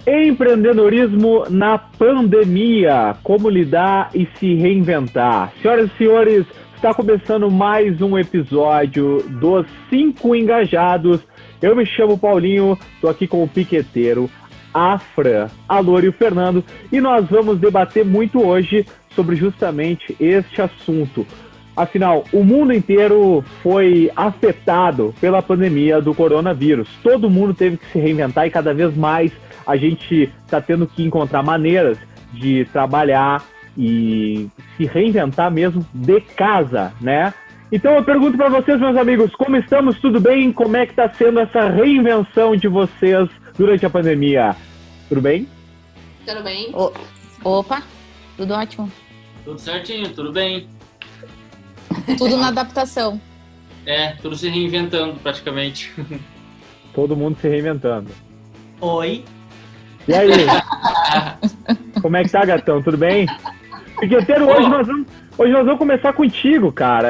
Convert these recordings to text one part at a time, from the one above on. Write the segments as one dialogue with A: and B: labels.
A: Empreendedorismo na pandemia, como lidar e se reinventar. Senhoras e senhores, está começando mais um episódio dos 5 Engajados. Eu me chamo Paulinho, estou aqui com o piqueteiro, a Fran, a Loura e o Fernando, e nós vamos debater muito hoje sobre justamente este assunto. Afinal, o mundo inteiro foi afetado pela pandemia do coronavírus. Todo mundo teve que se reinventar e cada vez mais a gente está tendo que encontrar maneiras de trabalhar e se reinventar mesmo de casa, né? Então eu pergunto para vocês, meus amigos, como estamos? Tudo bem? Como é que está sendo essa reinvenção de vocês durante a pandemia? Tudo bem?
B: Tudo bem?
C: Opa, tudo ótimo.
D: Tudo certinho, tudo bem.
C: Tudo na adaptação.
D: Tudo se reinventando praticamente.
A: Todo mundo se reinventando.
E: Oi.
A: E aí? Como é que tá, gatão? Tudo bem? Piqueteiro, hoje nós vamos começar contigo, cara.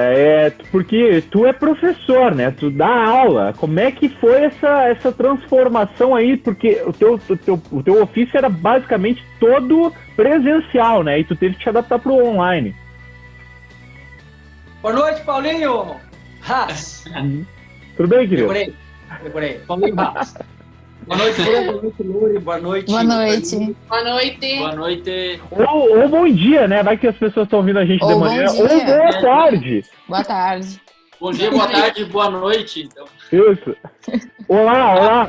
A: Porque tu é professor, né? Tu dá aula. Como é que foi essa transformação aí? Porque o teu ofício era basicamente todo presencial, né? E tu teve que te adaptar pro online.
E: Boa noite, Paulinho Haas.
A: Tudo bem, querido?
E: Decorei. Paulinho Haas. Boa noite, boa noite, Luri. Boa noite.
C: Boa noite.
B: Boa noite.
D: Boa noite.
A: Ou bom dia, né? Vai que as pessoas estão ouvindo a gente de manhã. Ou boa tarde.
C: Boa tarde.
D: Bom dia, boa tarde, boa noite. Então,
A: Isso. Olá.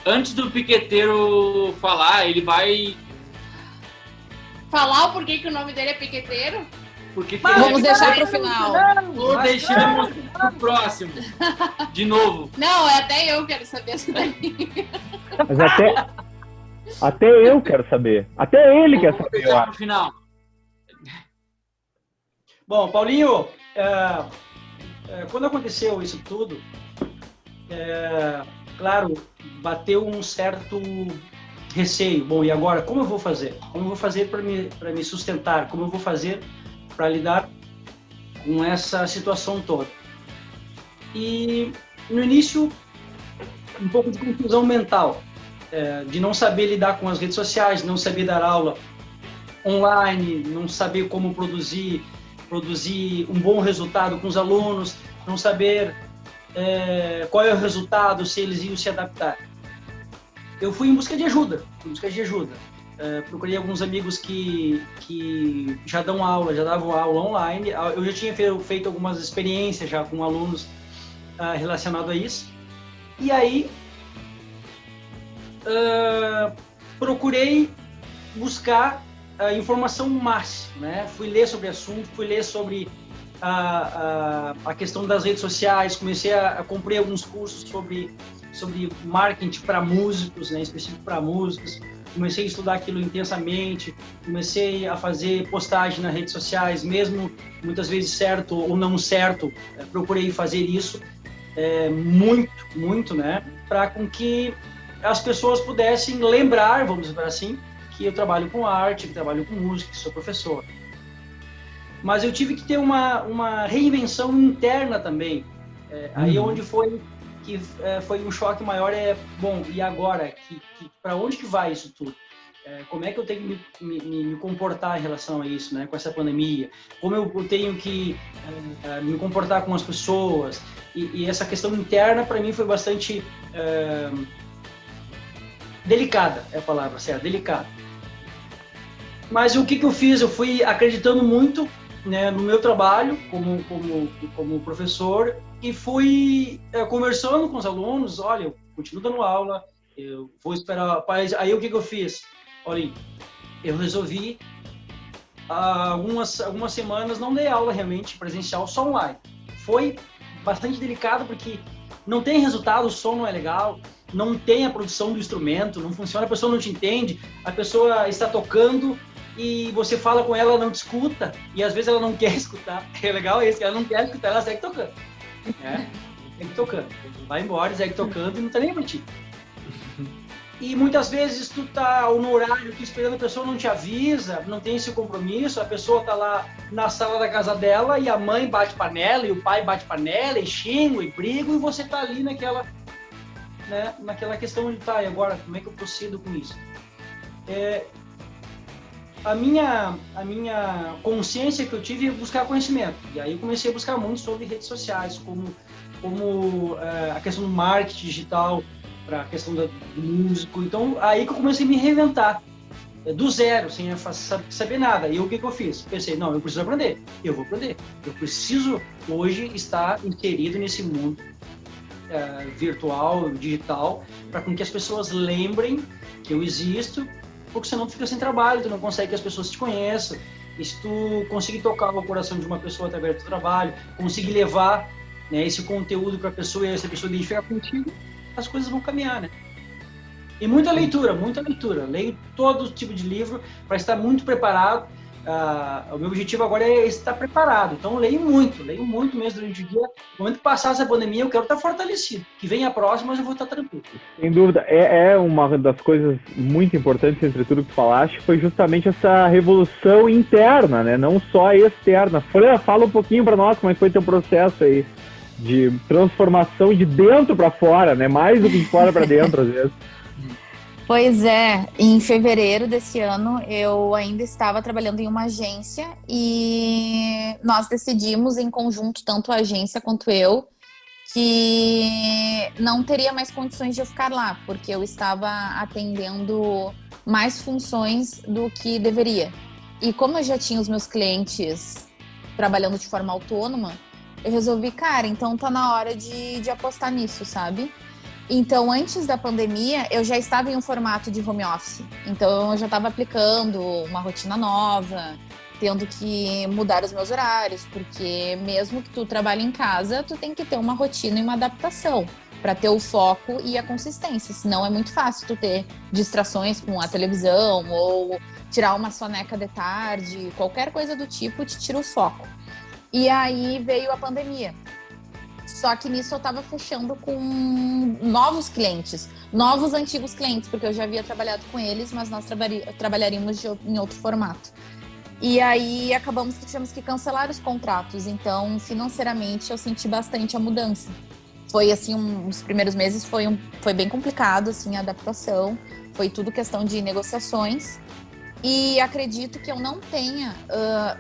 D: antes do piqueteiro falar, ele vai...
B: Falar o porquê que o nome dele é Piqueteiro?
D: Porque
C: Vamos deixar pro final.
D: Ou deixamos pro próximo. De novo.
B: Não, até eu quero saber isso daí.
A: Mas até eu quero saber. Até ele quer
D: Vamos
A: saber, eu
D: deixar pro
A: acho.
D: final.
E: Bom, Paulinho, quando aconteceu isso tudo, claro, bateu um certo receio. Bom, e agora, como eu vou fazer? Como eu vou fazer para me sustentar? Como eu vou fazer para lidar com essa situação toda? E, no início, um pouco de confusão mental, de não saber lidar com as redes sociais, não saber dar aula online, não saber como produzir um bom resultado com os alunos, não saber qual é o resultado, se eles iam se adaptar. Eu fui em busca de ajuda. Procurei alguns amigos que já davam aula online. Eu já tinha feito algumas experiências já com alunos relacionado a isso. E aí, procurei buscar informação máxima, né? Fui ler sobre o assunto, fui ler sobre a questão das redes sociais, comecei a comprei alguns cursos sobre marketing para músicos, né? Específico para músicos. Comecei a estudar aquilo intensamente, comecei a fazer postagem nas redes sociais, mesmo muitas vezes certo ou não certo, procurei fazer isso muito, né? Para com que as pessoas pudessem lembrar, vamos dizer assim, que eu trabalho com arte, que trabalho com música, que sou professor. Mas eu tive que ter uma reinvenção interna também. Aí onde foi um choque maior, bom, e agora? Para onde que vai isso tudo? Como é que eu tenho que me comportar em relação a isso, né? Com essa pandemia? Como eu tenho que me comportar com as pessoas? E essa questão interna, para mim, foi bastante delicada, é a palavra certa, delicada. Mas o que eu fiz? Eu fui acreditando muito, né, no meu trabalho como professor e fui conversando com os alunos. Olha, eu continuo dando aula, eu vou esperar. Aí o que eu fiz? Olha, eu resolvi algumas semanas não dei aula realmente presencial, só online. Foi bastante delicado porque não tem resultado, o som não é legal, não tem a produção do instrumento, não funciona, a pessoa não te entende, a pessoa está tocando e você fala com ela, ela não te escuta, e às vezes ela não quer escutar. É legal isso, ela não quer escutar, ela segue tocando. Segue tocando. Vai embora, segue tocando e não tá nem pra ti. E muitas vezes tu tá no horário, tu esperando, a pessoa não te avisa, não tem esse compromisso, a pessoa tá lá na sala da casa dela e a mãe bate panela e o pai bate panela e xingo e brigo e você tá ali naquela né, naquela questão de, tá, e agora, como é que eu procedo com isso? A minha consciência que eu tive é buscar conhecimento. E aí eu comecei a buscar muito sobre redes sociais, como a questão do marketing digital, para a questão do músico. Então, aí que eu comecei a me reinventar, do zero, sem saber nada. E o que eu fiz? Pensei, não, eu preciso aprender. Eu vou aprender. Eu preciso, hoje, estar inserido nesse mundo virtual, digital, para que as pessoas lembrem que eu existo, porque senão tu fica sem trabalho, tu não consegue que as pessoas te conheçam. E se tu conseguir tocar o coração de uma pessoa através do trabalho, conseguir levar, né, esse conteúdo para a pessoa e essa pessoa identificar contigo, as coisas vão caminhar, né? E muita leitura. Leio todo tipo de livro para estar muito preparado. O meu objetivo agora é estar preparado. Então, leio muito mesmo durante o dia. No momento que passar essa pandemia, eu quero estar fortalecido. Que venha a próxima, mas eu vou estar tranquilo.
A: Sem dúvida. É uma das coisas muito importantes entre tudo que tu falaste, foi justamente essa revolução interna, né? Não só externa. Fran, fala um pouquinho para nós como é que foi teu processo aí de transformação de dentro para fora, né? Mais do que de fora para dentro, às vezes.
C: Pois é, em fevereiro desse ano eu ainda estava trabalhando em uma agência e nós decidimos em conjunto, tanto a agência quanto eu, que não teria mais condições de eu ficar lá, porque eu estava atendendo mais funções do que deveria. E como eu já tinha os meus clientes trabalhando de forma autônoma, eu resolvi, cara, então tá na hora de apostar nisso, sabe? Então, antes da pandemia, eu já estava em um formato de home office. Então, eu já estava aplicando uma rotina nova, tendo que mudar os meus horários, porque mesmo que tu trabalhe em casa, tu tem que ter uma rotina e uma adaptação para ter o foco e a consistência. Senão, é muito fácil tu ter distrações com a televisão ou tirar uma soneca de tarde, qualquer coisa do tipo te tira o foco. E aí veio a pandemia. Só que nisso eu estava fechando com novos clientes, novos antigos clientes, porque eu já havia trabalhado com eles, mas nós trabalharíamos em outro formato. E aí acabamos que tivemos que cancelar os contratos, então financeiramente eu senti bastante a mudança. Foi assim, os primeiros meses foi bem complicado, assim, a adaptação, foi tudo questão de negociações. E acredito que eu não tenha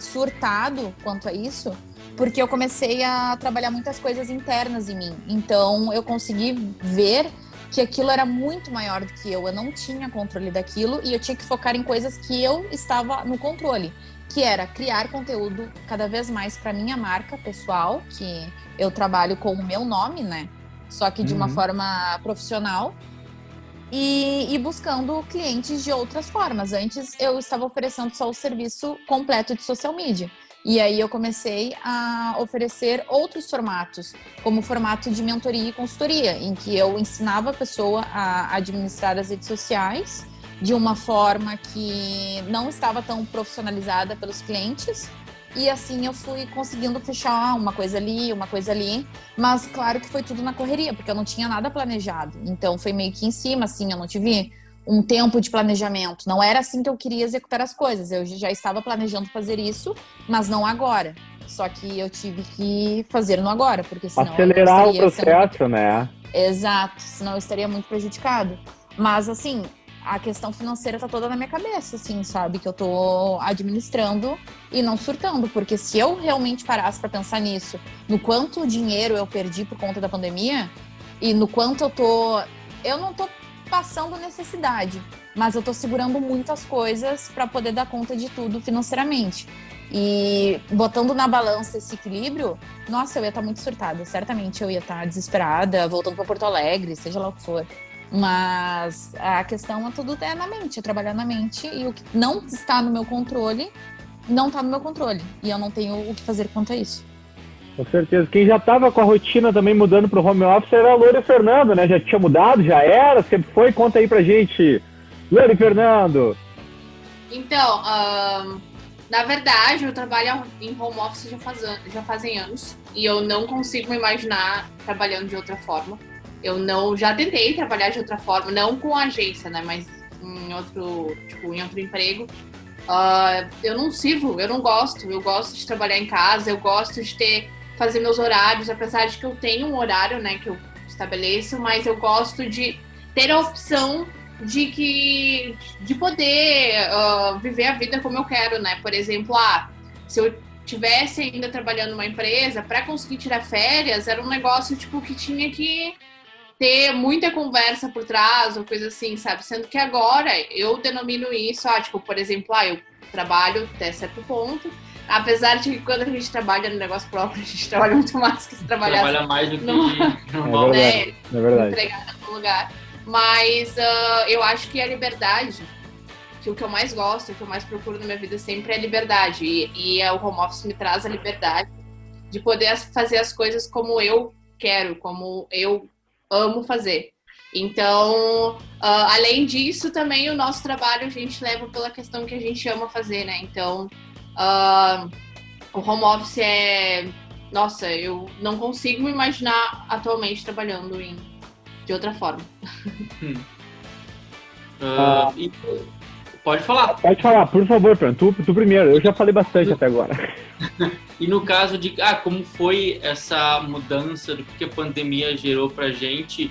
C: surtado quanto a isso, porque eu comecei a trabalhar muitas coisas internas em mim. Então, eu consegui ver que aquilo era muito maior do que eu não tinha controle daquilo e eu tinha que focar em coisas que eu estava no controle, que era criar conteúdo cada vez mais para minha marca pessoal, que eu trabalho com o meu nome, né? Só que de uma forma profissional. E buscando clientes de outras formas. Antes, eu estava oferecendo só o serviço completo de social media. E aí eu comecei a oferecer outros formatos, como o formato de mentoria e consultoria, em que eu ensinava a pessoa a administrar as redes sociais de uma forma que não estava tão profissionalizada pelos clientes. E assim eu fui conseguindo fechar uma coisa ali, mas claro que foi tudo na correria, porque eu não tinha nada planejado. Então foi meio que em cima, assim, eu não tive um tempo de planejamento. Não era assim que eu queria executar as coisas. Eu já estava planejando fazer isso, mas não agora. Só que eu tive que fazer no agora, porque senão
A: acelerar o processo, né?
C: Exato, senão eu estaria muito prejudicado. Mas assim, a questão financeira tá toda na minha cabeça, assim, sabe? Que eu tô administrando e não surtando, porque se eu realmente parasse para pensar nisso, no quanto dinheiro eu perdi por conta da pandemia e no quanto eu não tô passando necessidade, mas eu tô segurando muitas coisas para poder dar conta de tudo financeiramente. E botando na balança esse equilíbrio, nossa, eu ia estar muito surtada. Certamente eu ia estar desesperada, voltando para Porto Alegre, seja lá o que for. Mas a questão é tudo na mente, é trabalhar na mente, e o que não está no meu controle, não está no meu controle. E eu não tenho o que fazer quanto a isso.
A: Com certeza. Quem já estava com a rotina também mudando para o home office era a Loura e o Fernando, né? Já tinha mudado, já era, sempre foi. Conta aí pra gente, Loura e Fernando.
B: Então, na verdade, eu trabalho em home office já fazem anos. E eu não consigo me imaginar trabalhando de outra forma. Já tentei trabalhar de outra forma, não com agência, né, mas em outro emprego. Eu não gosto. Eu gosto de trabalhar em casa, eu gosto de fazer meus horários, apesar de que eu tenho um horário, né, que eu estabeleço, mas eu gosto de ter a opção de poder viver a vida como eu quero, né? Por exemplo, se eu tivesse ainda trabalhando numa empresa, para conseguir tirar férias, era um negócio tipo que tinha que ter muita conversa por trás, ou coisa assim, sabe? Sendo que agora eu denomino isso, tipo, por exemplo, eu trabalho até certo ponto, apesar de que quando a gente trabalha no negócio próprio, a gente trabalha muito mais que se trabalhar.
D: Trabalha mais do que
A: normal. É verdade.
B: Empregada no lugar. Mas eu acho que a liberdade, que o que eu mais gosto, o que eu mais procuro na minha vida sempre é a liberdade. E o home office me traz a liberdade de poder fazer as coisas como eu quero, como eu amo fazer. Então, além disso, também o nosso trabalho a gente leva pela questão que a gente ama fazer, né? Então, o home office Nossa, eu não consigo me imaginar atualmente trabalhando de outra forma.
D: Pode falar.
A: Pode falar, por favor, Fran. Tu primeiro. Eu já falei bastante até agora.
D: E no caso de como foi essa mudança do que a pandemia gerou pra gente,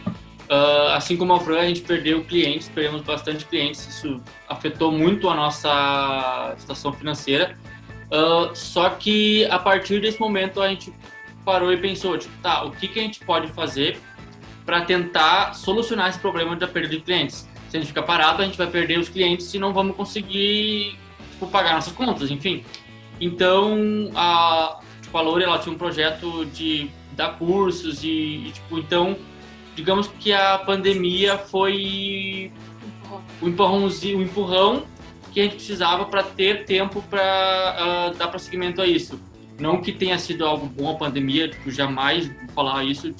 D: assim como a Fran, a gente perdemos bastante clientes, isso afetou muito a nossa situação financeira, só que a partir desse momento a gente parou e pensou, o que a gente pode fazer para tentar solucionar esse problema da perda de clientes? Se a gente ficar parado, a gente vai perder os clientes e não vamos conseguir pagar nossas contas, enfim. Então, a Lore, ela tinha um projeto de dar cursos então, digamos que a pandemia foi o empurrão que a gente precisava para ter tempo para dar prosseguimento a isso. Não que tenha sido algo bom a pandemia, jamais vou falar isso,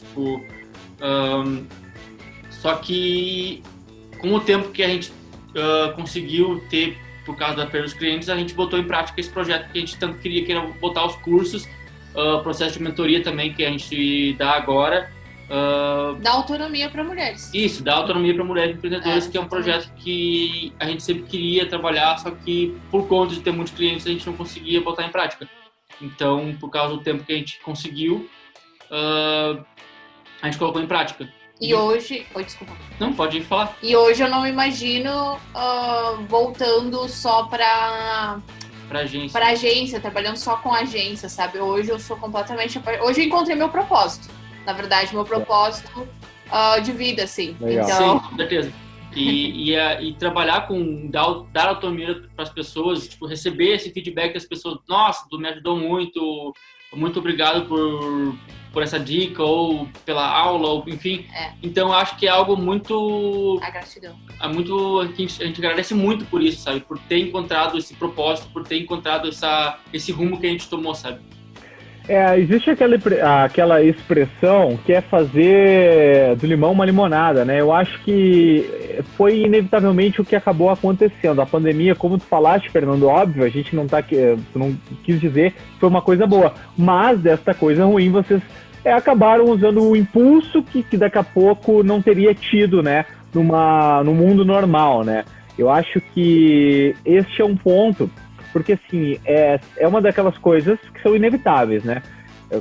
D: só que com o tempo que a gente conseguiu ter por causa da perda dos clientes, a gente botou em prática esse projeto que a gente tanto queria, que era botar os cursos, processo de mentoria também que a gente dá agora.
B: Dá autonomia para mulheres.
D: Isso, dá autonomia para mulheres empreendedoras, que é um projeto que a gente sempre queria trabalhar, só que por conta de ter muitos clientes a gente não conseguia botar em prática. Então, por causa do tempo que a gente conseguiu, a gente colocou em prática.
B: E hoje... desculpa.
D: Não, pode falar.
B: E hoje eu não me imagino voltando só para agência, trabalhando só com agência, sabe? Hoje eu sou completamente... Hoje eu encontrei meu propósito. Na verdade, meu propósito de vida, assim.
A: Legal.
B: Então...
D: Sim, com certeza. E trabalhar com... Dar autonomia para as pessoas, receber esse feedback das pessoas. Nossa, tu me ajudou muito. Muito obrigado por essa dica, ou pela aula, ou enfim. Então, acho que é algo muito...
B: A gratidão.
D: A gente agradece muito por isso, sabe? Por ter encontrado esse propósito, por ter encontrado esse rumo que a gente tomou, sabe?
A: Existe aquela expressão que é fazer do limão uma limonada, né? Eu acho que foi inevitavelmente o que acabou acontecendo. A pandemia, como tu falaste, Fernando, óbvio, a gente não quis dizer que foi uma coisa boa, mas desta coisa ruim vocês acabaram usando o impulso que daqui a pouco não teria tido, né? No mundo normal, né? Eu acho que este é um ponto, porque assim, é uma daquelas coisas que são inevitáveis, né?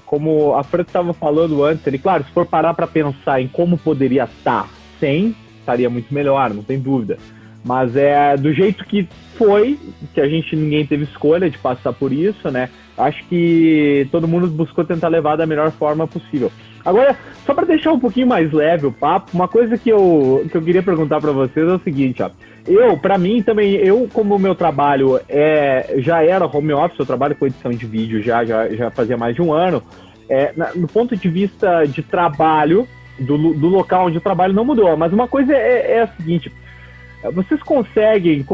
A: Como a Fran estava falando antes, claro, se for parar para pensar em como poderia estar sem, estaria muito melhor, não tem dúvida. Mas do jeito que foi, que ninguém teve escolha de passar por isso, né? Acho que todo mundo buscou tentar levar da melhor forma possível. Agora, só para deixar um pouquinho mais leve o papo, uma coisa que eu queria perguntar para vocês é o seguinte, para mim também, como o meu trabalho já era home office, eu trabalho com edição de vídeo já fazia mais de um ano, no ponto de vista de trabalho, do local onde eu trabalho não mudou, mas uma coisa é a seguinte, vocês conseguem,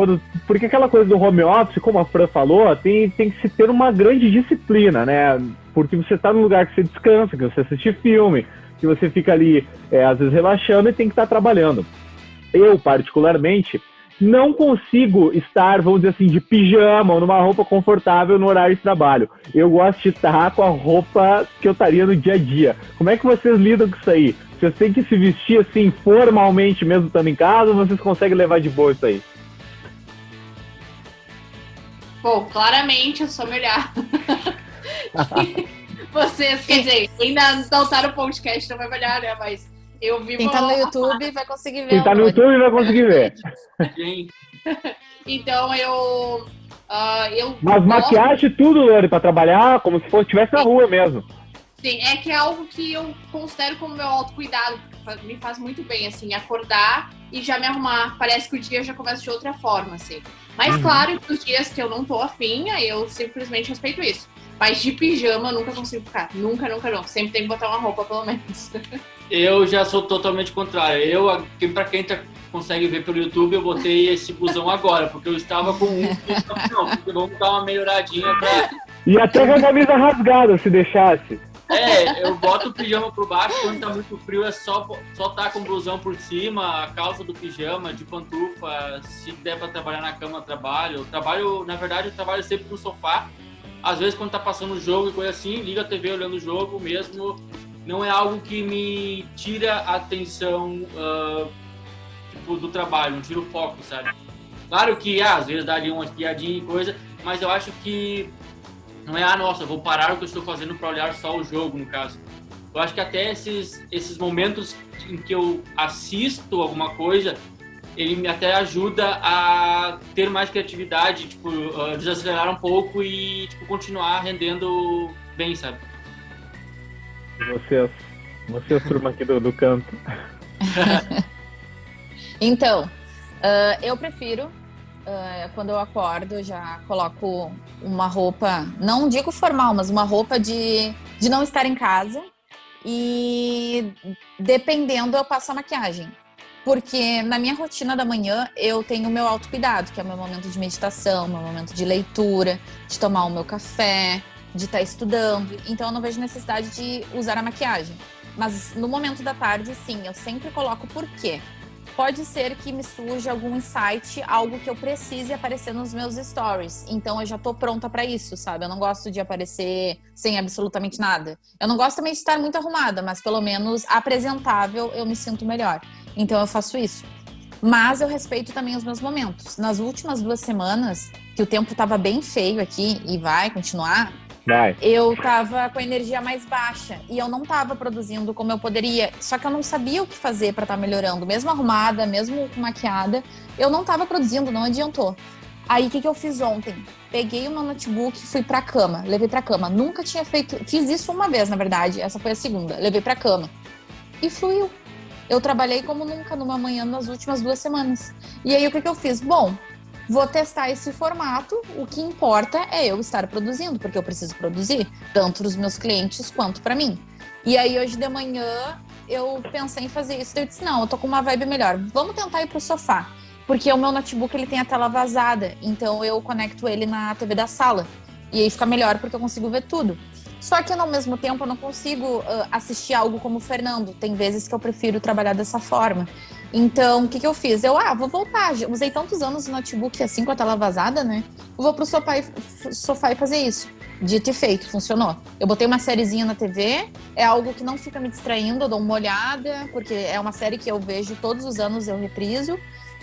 A: porque aquela coisa do home office, como a Fran falou, tem que se ter uma grande disciplina, né? Porque você está num lugar que você descansa, que você assiste filme, que você fica ali, às vezes, relaxando e tem que estar trabalhando. Eu, particularmente, não consigo estar, vamos dizer assim, de pijama ou numa roupa confortável no horário de trabalho. Eu gosto de estar com a roupa que eu estaria no dia a dia. Como é que vocês lidam com isso aí? Vocês têm que se vestir assim formalmente mesmo estando em casa, ou vocês conseguem levar de boa isso aí?
B: Bom, claramente eu sou melhor. Vocês, quer dizer, ainda não tá no podcast, não vai melhor, né? Mas Eu vivo...
C: Quem tá no YouTube vai conseguir ver.
A: Quem tá no YouTube vai conseguir ver.
D: Gente,
B: Então, eu
A: Mas
B: gosto-
A: maquiagem e tudo, Lore, pra trabalhar como se estivesse na rua mesmo.
B: Sim, é que é algo que eu considero como meu autocuidado, porque me faz muito bem, assim, acordar e já me arrumar. Parece que o dia já começa de outra forma, assim. Mas claro que os dias que eu não tô afim, aí eu simplesmente respeito isso. Mas de pijama eu nunca consigo ficar. Nunca. Sempre tem que botar uma roupa, pelo menos.
D: eu já sou totalmente contrário. Pra quem consegue ver pelo YouTube, eu botei esse busão agora, porque eu estava com não, porque vamos dar uma melhoradinha pra...
A: E até com a camisa rasgada, se deixasse.
D: Eu boto o pijama por baixo, quando tá muito frio é só tá com o blusão por cima, a calça do pijama, de pantufa, se der pra trabalhar na cama, eu trabalho. Na verdade, eu trabalho sempre no sofá. Às vezes, quando tá passando o jogo e coisa assim, liga a TV olhando o jogo mesmo. Não é algo que me tira a atenção do trabalho, não tira o foco, sabe? Claro que às vezes dá ali umas piadinhas e coisa, mas eu acho que não é, nossa, vou parar o que eu estou fazendo para olhar só o jogo, no caso. Eu acho que até esses momentos em que eu assisto alguma coisa, ele me até ajuda a ter mais criatividade, tipo, desacelerar um pouco e tipo, continuar rendendo bem, sabe?
A: Vocês turma aqui do canto.
C: Então, eu prefiro, quando eu acordo, eu já coloco uma roupa, não digo formal, mas uma roupa de não estar em casa. E dependendo, eu passo a maquiagem. Porque na minha rotina da manhã, eu tenho o meu autocuidado, que é o meu momento de meditação, meu momento de leitura, de tomar o meu café, de estar estudando. Então, eu não vejo necessidade de usar a maquiagem. Mas no momento da tarde, sim, eu sempre coloco por quê. Pode ser que me surja algum insight, algo que eu precise aparecer nos meus stories. Então, eu já tô pronta pra isso, sabe? Eu não gosto de aparecer sem absolutamente nada. Eu não gosto também de estar muito arrumada, mas pelo menos apresentável eu me sinto melhor. Então, eu faço isso. Mas eu respeito também os meus momentos. Nas últimas 2 semanas, que o tempo tava bem feio aqui e vai continuar, eu tava com a energia mais baixa e eu não tava produzindo como eu poderia. Só que eu não sabia o que fazer pra estar melhorando. Mesmo arrumada, mesmo maquiada, eu não tava produzindo, não adiantou. Aí, o que eu fiz ontem? Peguei o meu notebook e fui pra cama. Levei pra cama. Nunca tinha feito... Fiz isso uma vez, na verdade. Essa foi a segunda. Levei pra cama. E fluiu. Eu trabalhei como nunca numa manhã nas últimas 2 semanas. E aí, o que eu fiz? Bom, vou testar esse formato. O que importa é eu estar produzindo, porque eu preciso produzir, tanto para os meus clientes quanto para mim. E aí, hoje de manhã, eu pensei em fazer isso. Eu disse, não, eu tô com uma vibe melhor. Vamos tentar ir pro sofá. Porque o meu notebook, ele tem a tela vazada. Então, eu conecto ele na TV da sala. E aí fica melhor, porque eu consigo ver tudo. Só que, ao mesmo tempo, eu não consigo assistir algo como o Fernando. Tem vezes que eu prefiro trabalhar dessa forma. Então, o que eu fiz? Vou voltar. Usei tantos anos o notebook assim, com a tela vazada, né? Eu vou pro sofá e fazer isso. Dito e feito, funcionou. Eu botei uma sériezinha na TV, é algo que não fica me distraindo, eu dou uma olhada, porque é uma série que eu vejo todos os anos, eu repriso.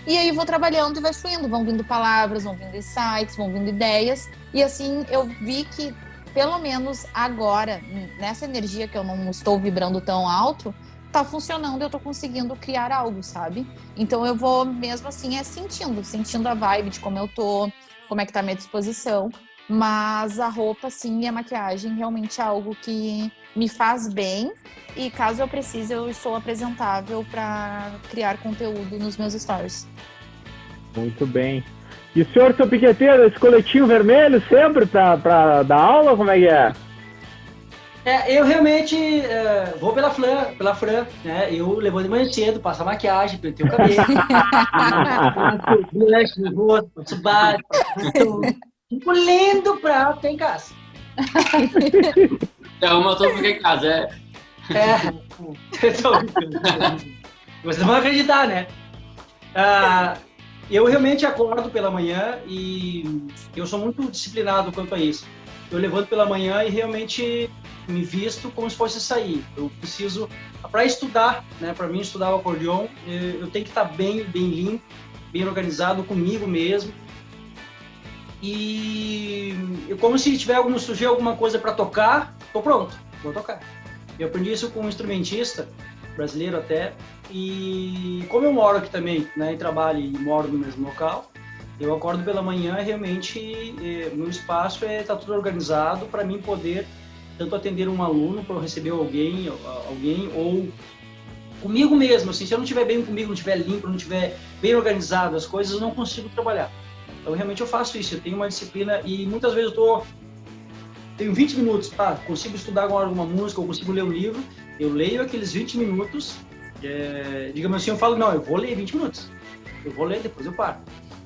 C: E aí vou trabalhando e vai fluindo. Vão vindo palavras, vão vindo insights, vão vindo ideias. E assim, eu vi que, pelo menos agora, nessa energia que eu não estou vibrando tão alto, tá funcionando, eu tô conseguindo criar algo, sabe? Então eu vou mesmo assim sentindo a vibe de como eu tô, como é que tá a minha disposição. Mas a roupa, sim, e a maquiagem realmente é algo que me faz bem. E caso eu precise, eu sou apresentável para criar conteúdo nos meus stories.
A: Muito bem. E o senhor, seu piqueteiro, esse coletinho vermelho sempre pra dar aula? Como é que é?
E: Eu realmente vou pela Fran, né? Eu levanto de manhã cedo, passo a maquiagem, pentei o cabelo, blush no rosto, passo base, fico lindo pra ter em casa.
D: Uma eu ficar em casa,
E: Vocês vão acreditar, né? Eu realmente acordo pela manhã e eu sou muito disciplinado quanto a isso. Eu levanto pela manhã e realmente me visto como se fosse sair. Eu preciso, para estudar, né? Para mim estudar o acordeon, eu tenho que estar bem limpo, bem organizado comigo mesmo. E como se surgir alguma coisa para tocar, tô pronto, vou tocar. Eu aprendi isso com um instrumentista, brasileiro até. E como eu moro aqui também, né, e trabalho e moro no mesmo local, eu acordo pela manhã e realmente meu espaço tá tudo organizado para mim poder tanto atender um aluno, para eu receber alguém ou comigo mesmo, assim, se eu não estiver bem comigo, não estiver limpo, não estiver bem organizado as coisas, eu não consigo trabalhar. Então, realmente eu faço isso, eu tenho uma disciplina e muitas vezes tenho 20 minutos, consigo estudar agora alguma música, ou consigo ler um livro, eu leio aqueles 20 minutos, digamos assim, eu falo, não, eu vou ler 20 minutos, eu vou ler, depois eu paro.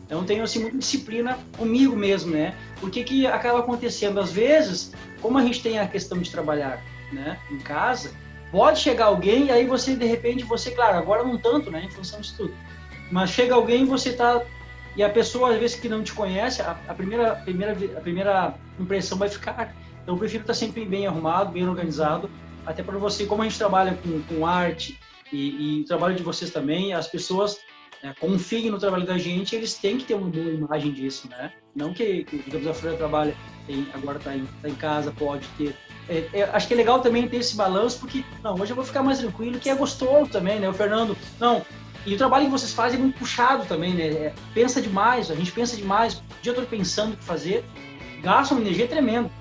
E: Então, tenho, assim, muita disciplina comigo mesmo, né? Porque que acaba acontecendo, às vezes, como a gente tem a questão de trabalhar, né, em casa, pode chegar alguém e aí você, de repente, claro, agora não tanto, né, em função disso tudo, mas chega alguém e a pessoa, às vezes, que não te conhece, a primeira impressão vai ficar. Então, eu prefiro estar sempre bem arrumado, bem organizado, até para você, como a gente trabalha com arte e o trabalho de vocês também, as pessoas confiem no trabalho da gente, eles têm que ter uma boa imagem disso, né? Não que digamos, a Fran trabalha, agora está em casa, pode ter. Acho que é legal também ter esse balanço, porque, não, hoje eu vou ficar mais tranquilo, que é gostoso também, né? O Fernando, não. E o trabalho que vocês fazem é muito puxado também, né? Pensa demais, a gente pensa demais. O dia todo pensando o que fazer, gasta uma energia tremenda.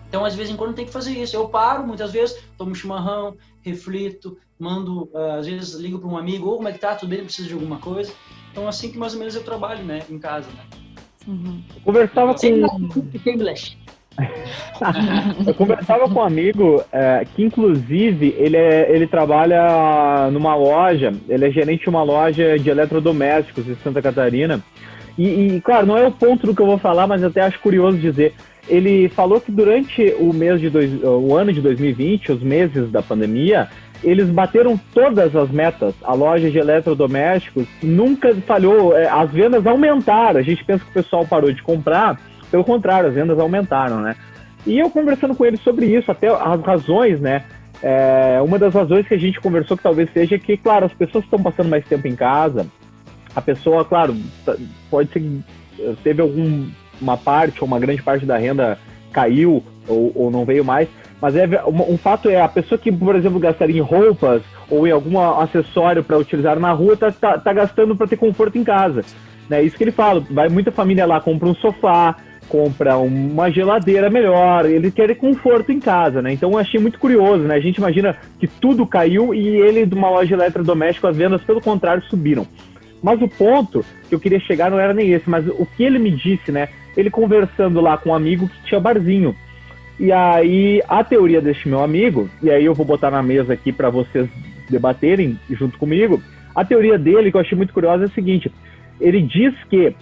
E: Então, às vezes em quando tem que fazer isso. Eu paro, muitas vezes, tomo um chimarrão, reflito, mando, às vezes ligo para um amigo, ou como é que tá, tudo bem, precisa de alguma coisa. Então, assim que mais ou menos eu trabalho, né, em casa, né?
A: Uhum. Eu conversava com um amigo que, inclusive, ele trabalha numa loja, ele é gerente de uma loja de eletrodomésticos em Santa Catarina. E, claro, não é o ponto do que eu vou falar, mas até acho curioso dizer. Ele falou que durante o ano de 2020, os meses da pandemia, eles bateram todas as metas. A loja de eletrodomésticos nunca falhou, as vendas aumentaram. A gente pensa que o pessoal parou de comprar, pelo contrário, as vendas aumentaram, né? E eu conversando com ele sobre isso, até as razões, né? Uma das razões que a gente conversou que talvez seja que, claro, as pessoas estão passando mais tempo em casa, a pessoa, claro, pode ser que teve uma parte ou uma grande parte da renda caiu ou não veio mais, mas um fato é a pessoa que, por exemplo, gastaria em roupas ou em algum acessório para utilizar na rua tá gastando para ter conforto em casa, né? Isso que ele fala, vai muita família lá, compra um sofá, compra uma geladeira melhor, ele quer conforto em casa, né? Então eu achei muito curioso, né? A gente imagina que tudo caiu e ele, de uma loja de eletrodoméstico, as vendas, pelo contrário, subiram. Mas o ponto que eu queria chegar não era nem esse, mas o que ele me disse, né? Ele conversando lá com um amigo que tinha barzinho. E aí, a teoria deste meu amigo, e aí eu vou botar na mesa aqui para vocês debaterem junto comigo, a teoria dele, que eu achei muito curiosa, é a seguinte: ele diz que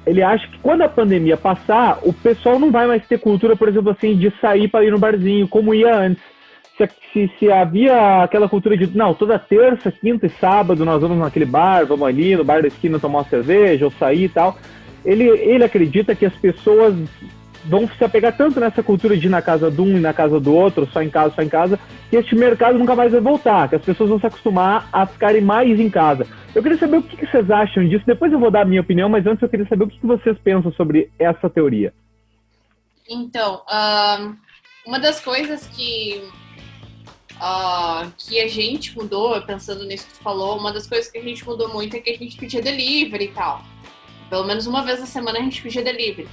A: ele acha que quando a pandemia passar, o pessoal não vai mais ter cultura, por exemplo, assim, de sair para ir no barzinho, como ia antes. Se havia aquela cultura de, não, toda terça, quinta e sábado nós vamos naquele bar, vamos ali no bar da esquina tomar uma cerveja ou sair e tal, ele acredita que as pessoas vão se apegar tanto nessa cultura de ir na casa de um e na casa do outro, só em casa, que este mercado nunca mais vai voltar, que as pessoas vão se acostumar a ficarem mais em casa. Eu queria saber o que vocês acham disso, depois eu vou dar a minha opinião, mas antes eu queria saber o que vocês pensam sobre essa teoria.
B: Então, uma das coisas que a gente mudou, pensando nisso que tu falou, uma das coisas que a gente mudou muito é que a gente pedia delivery e tal. Pelo menos uma vez na semana a gente pedia delivery.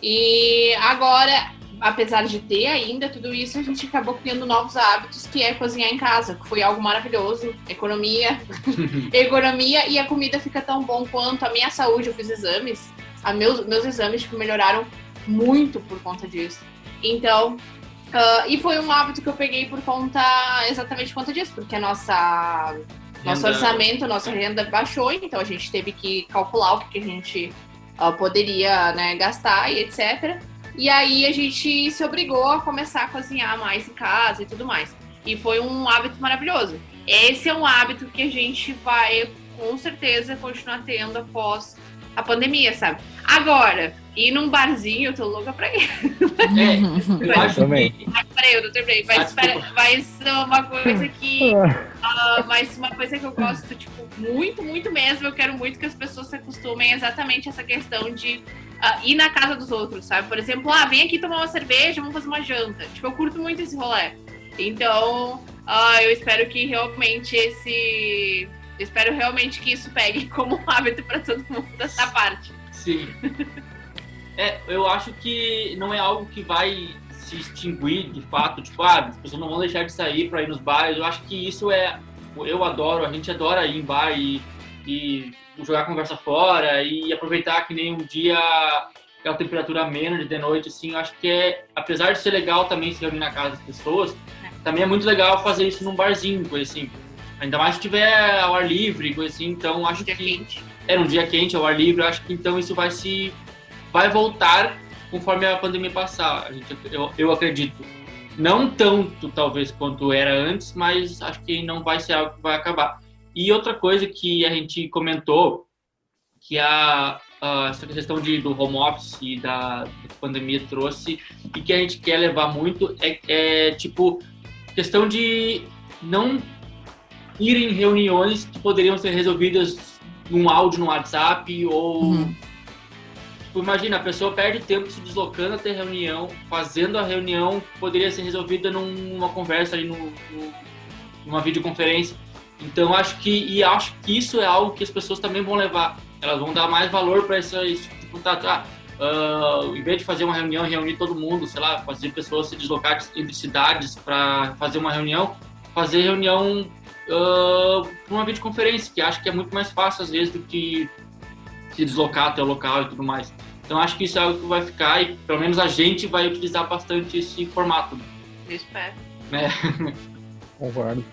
B: E agora, apesar de ter ainda tudo isso, a gente acabou criando novos hábitos, que é cozinhar em casa, que foi algo maravilhoso. Economia e a comida fica tão bom quanto. A minha saúde, eu fiz exames, meus exames melhoraram muito por conta disso. Então, e foi um hábito que eu peguei exatamente por conta disso, porque nosso orçamento, nossa renda baixou, então a gente teve que calcular o que a gente poderia, né, gastar e etc. E aí a gente se obrigou a começar a cozinhar mais em casa e tudo mais. E foi um hábito maravilhoso. Esse é um hábito que a gente vai, com certeza, continuar tendo após a pandemia, sabe? Agora, ir num barzinho, eu tô louca pra ir.
D: Eu acho também.
B: Peraí, eu não terminei. Mas uma coisa que... mas uma coisa que eu gosto, tipo, muito, muito mesmo, eu quero muito que as pessoas se acostumem exatamente a essa questão de ir na casa dos outros, sabe? Por exemplo, vem aqui tomar uma cerveja, vamos fazer uma janta. Tipo, eu curto muito esse rolê. Então, Eu espero que realmente espero realmente que isso pegue como um hábito para todo mundo dessa parte.
D: Sim. Eu acho que não é algo que vai se extinguir de fato, tipo, as pessoas não vão deixar de sair para ir nos bares. Eu acho que isso eu adoro, a gente adora ir em bar e jogar conversa fora e aproveitar que nem um dia aquela temperatura amena de noite, assim. Eu acho que apesar de ser legal também se reunir na casa das pessoas, também é muito legal fazer isso num barzinho, coisa assim. Ainda mais se tiver ao ar livre, coisa assim. Então, acho que num dia quente, ao ar livre, eu acho que então isso vai voltar conforme a pandemia passar. Eu acredito. Não tanto, talvez, quanto era antes, mas acho que não vai ser algo que vai acabar. E outra coisa que a gente comentou, que essa questão do home office e da pandemia trouxe, e que a gente quer levar muito, tipo, questão de não ir em reuniões que poderiam ser resolvidas num áudio no WhatsApp ou... Tipo, imagina, a pessoa perde tempo se deslocando até a reunião, fazendo a reunião que poderia ser resolvida numa conversa ali, numa videoconferência. Então, acho que isso é algo que as pessoas também vão levar. Elas vão dar mais valor para esse tipo de contato. Em vez de fazer uma reunião, reunir todo mundo, sei lá, fazer pessoas se deslocar entre cidades para fazer uma reunião, fazer reunião por uma videoconferência, que acho que é muito mais fácil, às vezes, do que se deslocar até o local e tudo mais. Então, acho que isso é algo que vai ficar e, pelo menos, a gente vai utilizar bastante esse formato.
B: Eu espero.
A: Concordo.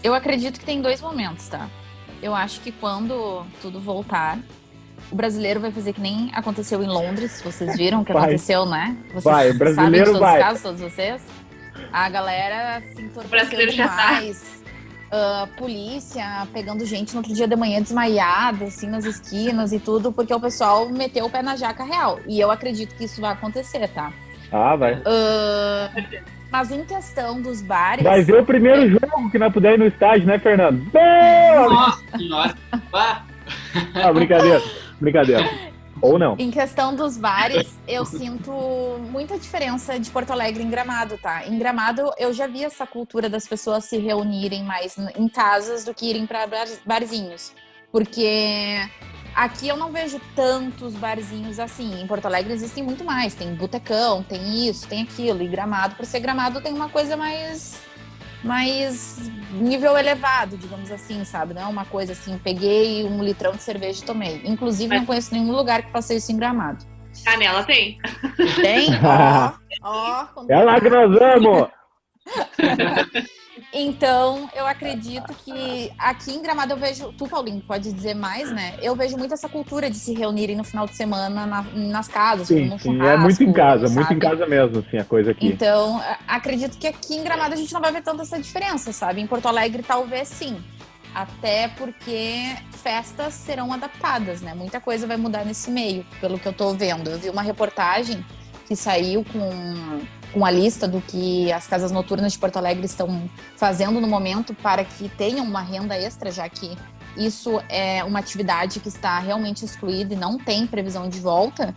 C: Eu acredito que tem 2 momentos, tá? Eu acho que quando tudo voltar, o brasileiro vai fazer que nem aconteceu em Londres. Vocês viram o que aconteceu, né? Vocês
A: o brasileiro
C: sabem de todos os casos, todos vocês? A galera se entorpeceu demais. Polícia pegando gente no outro dia de manhã desmaiada, assim, nas esquinas e tudo, porque o pessoal meteu o pé na jaca real. E eu acredito que isso vai acontecer, tá?
A: Vai.
C: Mas em questão dos bares...
A: Vai ver o primeiro jogo que nós puder ir no estádio, né, Fernando?
D: Nossa!
A: Brincadeira. Ou não.
C: Em questão dos bares, eu sinto muita diferença de Porto Alegre em Gramado, tá? Em Gramado, eu já vi essa cultura das pessoas se reunirem mais em casas do que irem para barzinhos. Porque aqui eu não vejo tantos barzinhos assim. Em Porto Alegre existem muito mais. Tem botecão, tem isso, tem aquilo. E Gramado, por ser Gramado, tem uma coisa mais nível elevado, digamos assim, sabe? Não é uma coisa assim, peguei 1 litrão de cerveja e tomei. Inclusive, não conheço nenhum lugar que faça isso em Gramado.
B: Canela tem.
C: Tem?
A: É lá que nós vamos!
C: Então, eu acredito que aqui em Gramado eu vejo, tu, Paulinho, pode dizer mais, né? Eu vejo muito essa cultura de se reunirem no final de semana nas casas,
A: sim,
C: no
A: sim,
C: churrasco.
A: É muito em casa,
C: sabe?
A: muito em casa mesmo, assim, a coisa aqui.
C: Então, acredito que aqui em Gramado a gente não vai ver tanta essa diferença, sabe? Em Porto Alegre, talvez sim. Até porque festas serão adaptadas, né? Muita coisa vai mudar nesse meio, pelo que eu tô vendo. Eu vi uma reportagem que saiu com a lista do que as casas noturnas de Porto Alegre estão fazendo no momento para que tenham uma renda extra, já que isso é uma atividade que está realmente excluída e não tem previsão de volta.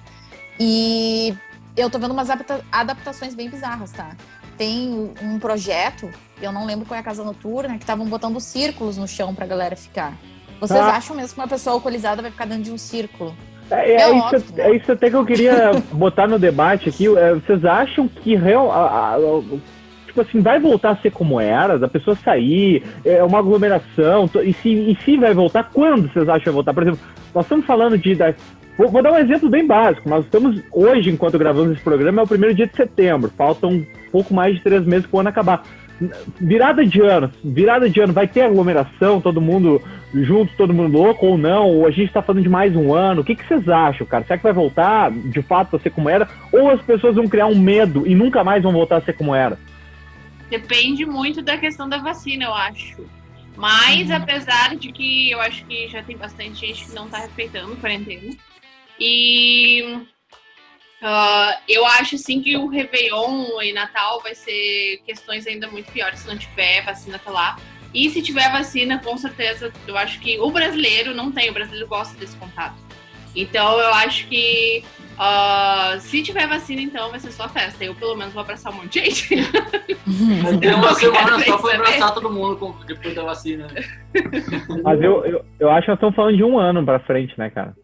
C: E eu tô vendo umas adaptações bem bizarras, tá? Tem um projeto, eu não lembro qual é a casa noturna, que estavam botando círculos no chão pra galera ficar. Vocês acham mesmo que uma pessoa alcoolizada vai ficar dentro de um círculo?
A: É isso até que eu queria botar no debate aqui. Vocês acham que tipo assim, vai voltar a ser como era? Da pessoa sair, uma aglomeração, e se vai voltar, quando vocês acham que vai voltar? Por exemplo, nós estamos falando vou dar um exemplo bem básico. Nós estamos hoje, enquanto gravamos esse programa, é o 1º dia de setembro. Faltam um pouco mais de 3 meses para o ano acabar. Virada de ano, vai ter aglomeração, todo mundo junto, todo mundo louco ou não? Ou a gente está falando de mais um ano? O que vocês acham, cara? Será que vai voltar de fato a ser como era? Ou as pessoas vão criar um medo e nunca mais vão voltar a ser como era?
B: Depende muito da questão da vacina, eu acho. Mas, apesar de que eu acho que já tem bastante gente que não está respeitando a quarentena. E eu acho, assim, que o Réveillon e Natal vai ser questões ainda muito piores se não tiver vacina até lá. E se tiver vacina, com certeza, eu acho que o brasileiro não tem. O brasileiro gosta desse contato. Então, eu acho que se tiver vacina, então vai ser só festa. Eu, pelo menos, vou abraçar um monte de gente.
D: Tem uma semana só pra abraçar todo mundo depois da vacina.
A: Mas eu acho que nós estamos falando de 1 ano pra frente, né, cara?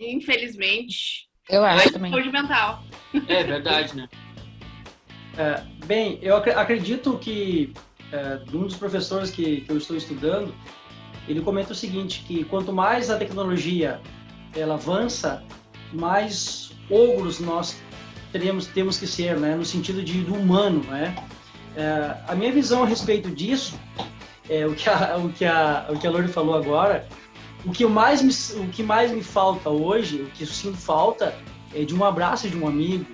B: Infelizmente.
C: Eu acho também.
B: Saúde mental.
D: É verdade, né?
E: Bem, eu acredito que um dos professores que eu estou estudando, ele comenta o seguinte, que quanto mais a tecnologia ela avança, mais ogros nós temos que ser, né, no sentido do humano, né? A minha visão a respeito disso é o que a Lori falou agora. O que mais me falta hoje, o que eu sinto falta é de um abraço de um amigo.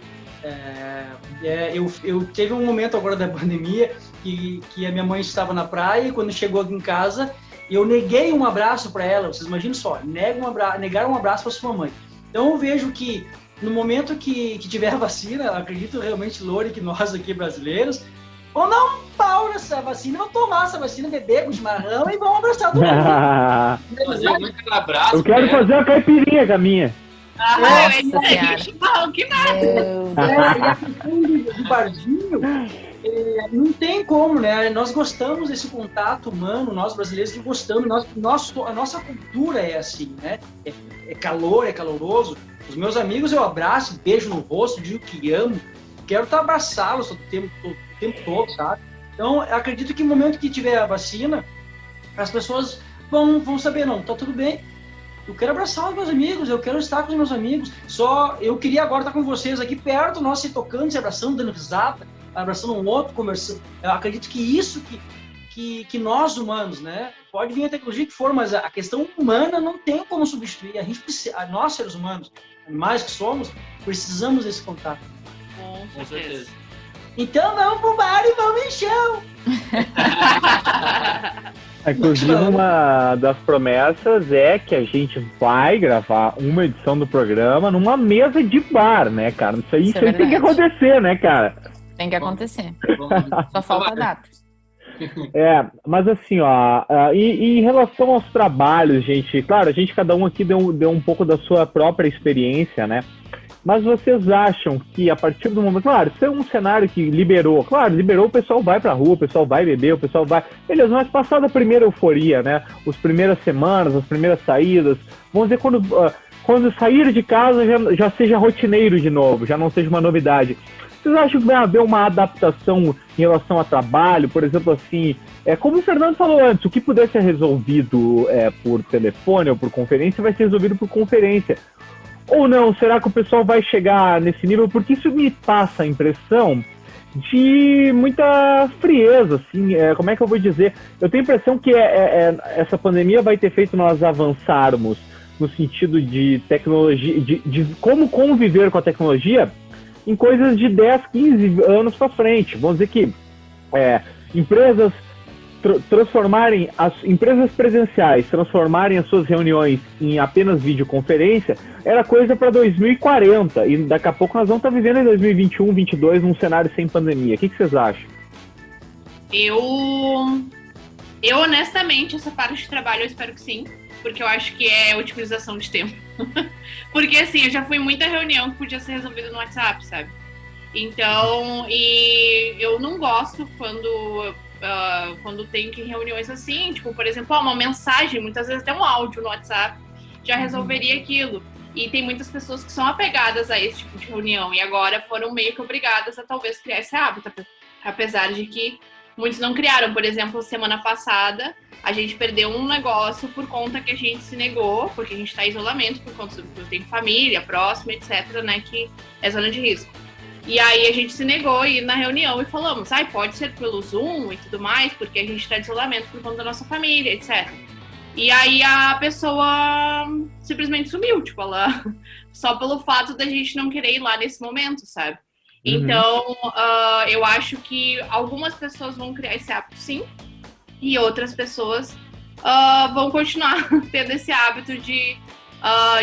E: Eu teve um momento agora da pandemia que a minha mãe estava na praia e quando chegou aqui em casa eu neguei um abraço para ela. Vocês imaginam só, negar um abraço para sua mãe. Então eu vejo que no momento que tiver a vacina, acredito realmente, Lori, que nós aqui brasileiros vamos dar um pau nessa vacina, vamos tomar essa vacina, beber com chimarrão e vamos abraçar todo mundo.
D: Fazer muito abraço.
A: Eu quero fazer uma caipirinha com a minha.
C: Nossa Senhora.
B: Que nada.
E: E a questão do barzinho, não tem como, né? Nós gostamos desse contato humano, nós brasileiros que gostamos, a nossa cultura é assim, né? É calor, é caloroso. Os meus amigos eu abraço, beijo no rosto, digo que amo, quero abraçá-los o tempo todo, sabe? Então, eu acredito que no momento que tiver a vacina, as pessoas vão saber, não, tá tudo bem. Eu quero abraçar os meus amigos, eu quero estar com os meus amigos. Eu queria agora estar com vocês aqui perto, nós se tocando, se abraçando, dando risada, abraçando um outro, conversando. Eu acredito que isso que nós humanos, né? Pode vir a tecnologia que for, mas a questão humana não tem como substituir. Nós, seres humanos, animais que somos, precisamos desse contato.
B: Com certeza.
E: Então vamos pro bar e vamos em chão!
A: Inclusive, uma das promessas é que a gente vai gravar uma edição do programa numa mesa de bar, né, cara? Isso aí tem que acontecer, né, cara?
C: Tem que acontecer. Só falta a data.
A: Mas assim, ó, e em relação aos trabalhos, gente, claro, cada um aqui deu um pouco da sua própria experiência, né? Mas vocês acham que a partir do momento... Claro, isso é um cenário que liberou, o pessoal vai pra rua, o pessoal vai beber, o pessoal vai... Beleza, mas passada a primeira euforia, né? As primeiras semanas, as primeiras saídas, vamos dizer, quando sair de casa já seja rotineiro de novo, já não seja uma novidade. Vocês acham que vai haver uma adaptação em relação a trabalho? Por exemplo, assim, como o Fernando falou antes, o que puder ser resolvido por telefone ou por conferência vai ser resolvido por conferência. Ou não? Será que o pessoal vai chegar nesse nível? Porque isso me passa a impressão de muita frieza, assim, como é que eu vou dizer? Eu tenho a impressão que essa pandemia vai ter feito nós avançarmos no sentido de tecnologia, de como conviver com a tecnologia em coisas de 10, 15 anos para frente. Vamos dizer que empresas transformarem as empresas presenciais, transformarem as suas reuniões em apenas videoconferência, era coisa para 2040, e daqui a pouco nós vamos estar vivendo em 2021, 2022 num cenário sem pandemia. O que vocês acham?
B: Eu honestamente, essa parte de trabalho eu espero que sim, porque eu acho que é otimização de tempo. Porque assim, eu já fui em muita reunião que podia ser resolvida no WhatsApp, sabe? Então, e eu não gosto quando tem que reuniões assim, tipo, por exemplo, uma mensagem, muitas vezes até um áudio no WhatsApp já resolveria aquilo. E tem muitas pessoas que são apegadas a esse tipo de reunião e agora foram meio que obrigadas a talvez criar esse hábito, apesar de que muitos não criaram. Por exemplo, semana passada a gente perdeu um negócio por conta que a gente se negou, porque a gente está em isolamento, por conta que eu tenho família próxima, etc, né, que é zona de risco. E aí a gente se negou a ir na reunião e falamos, pode ser pelo Zoom e tudo mais, porque a gente está de isolamento por conta da nossa família, etc. E aí a pessoa simplesmente sumiu, tipo, ela só pelo fato da gente não querer ir lá nesse momento, sabe? Então, eu acho que algumas pessoas vão criar esse hábito, sim, e outras pessoas vão continuar tendo esse hábito de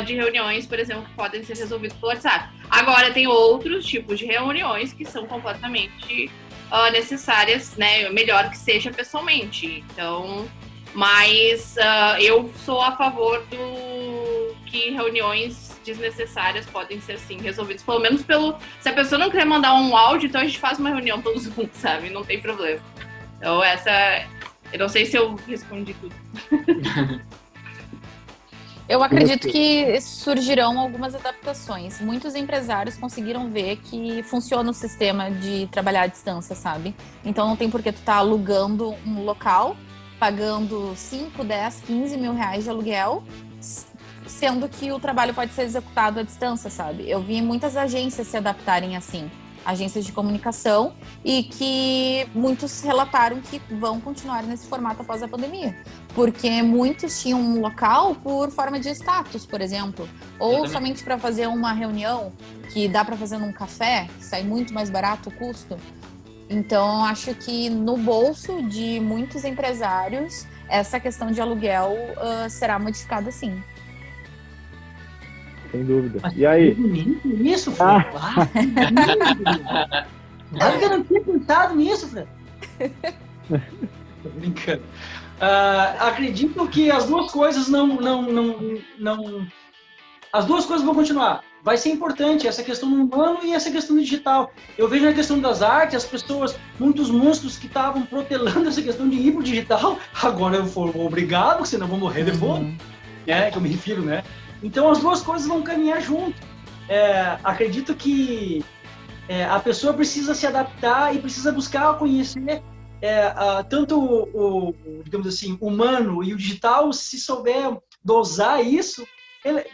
B: reuniões, por exemplo, que podem ser resolvidas pelo WhatsApp. Agora, tem outros tipos de reuniões que são completamente necessárias, né? Melhor que seja pessoalmente. Então, mas eu sou a favor que reuniões desnecessárias podem ser, assim, resolvidas. Pelo menos se a pessoa não quer mandar um áudio, então a gente faz uma reunião pelo Zoom, sabe? Não tem problema. Então, eu não sei se eu respondi tudo.
C: Eu acredito que surgirão algumas adaptações. Muitos empresários conseguiram ver que funciona o sistema de trabalhar à distância, sabe? Então não tem por que tu tá alugando um local, pagando 5, 10, 15 mil reais de aluguel, sendo que o trabalho pode ser executado à distância, sabe? Eu vi muitas agências se adaptarem assim, agências de comunicação, e que muitos relataram que vão continuar nesse formato após a pandemia. Porque muitos tinham um local por forma de status, por exemplo, ou somente para fazer uma reunião que dá para fazer num café, sai muito mais barato o custo. Então, eu acho que no bolso de muitos empresários, essa questão de aluguel será modificada sim.
A: Sem dúvida. E aí?
E: Isso, Fred? Sabe que eu não tinha pensado nisso, Fred? Tô brincando. Acredito que as duas coisas as duas coisas vão continuar. Vai ser importante essa questão do humano e essa questão do digital. Eu vejo na questão das artes, as pessoas, muitos monstros que estavam protelando essa questão de ir pro digital, agora eu for obrigado, senão eu vou morrer depois. Que eu me refiro, né? Então as duas coisas vão caminhar junto. Acredito que a pessoa precisa se adaptar e precisa buscar conhecer tanto o, digamos assim, humano e o digital. Se souber dosar isso,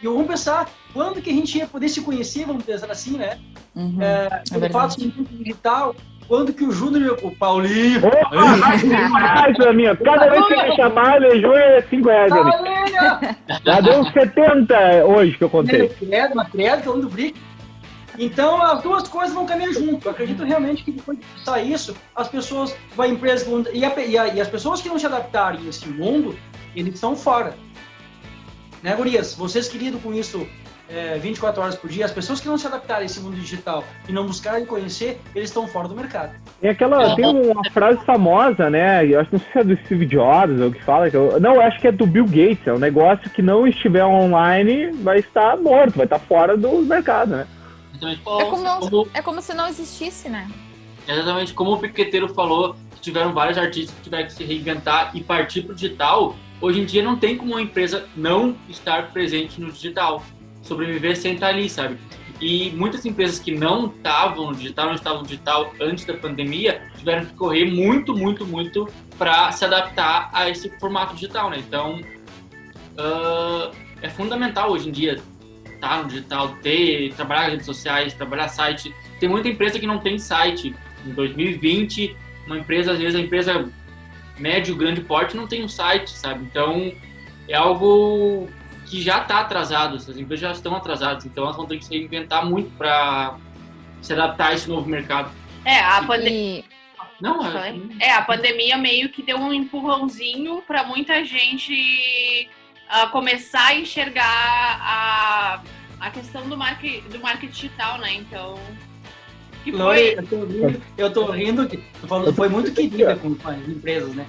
E: vamos pensar quando que a gente ia poder se conhecer, vamos pensar assim, né? O fato de digital, quando que o Júnior, o Paulinho...
A: Opa, minha. Cada vez que ele chamar, ele é 5 reais. Já deu uns 70 hoje que eu contei.
E: Credo, falando do Brick. Então, as duas coisas vão caminhar junto. Eu acredito realmente que depois de sair isso, as pessoas, a empresa, e as pessoas que não se adaptarem a esse mundo, eles estão fora. Né, gurias? Vocês que lidam com isso 24 horas por dia, as pessoas que não se adaptarem a esse mundo digital e não buscarem conhecer, eles estão fora do mercado.
A: Tem uma frase famosa, né? Eu acho que não sei se é do Steve Jobs ou que fala. Eu acho que é do Bill Gates. É um negócio que não estiver online vai estar morto, vai estar fora do mercado, né?
C: É como se não existisse, né?
D: Exatamente, como o Piqueteiro falou, tiveram vários artistas que tiveram que se reinventar e partir para o digital. Hoje em dia não tem como uma empresa não estar presente no digital, sobreviver sem estar ali, sabe? E muitas empresas que não estavam no digital antes da pandemia, tiveram que correr muito, muito, muito para se adaptar a esse formato digital, né? Então, é fundamental hoje em dia estar no digital, trabalhar nas redes sociais, trabalhar site. Tem muita empresa que não tem site. Em 2020, às vezes a empresa médio, grande porte não tem um site, sabe? Então, é algo que já está atrasado, essas empresas já estão atrasadas, então elas vão ter que se reinventar muito para se adaptar a esse novo mercado.
B: A pandemia meio que deu um empurrãozinho para muita gente começar a enxergar a questão do marketing digital, né? Então,
E: Lori, eu tô rindo que foi muito querida com as empresas, né?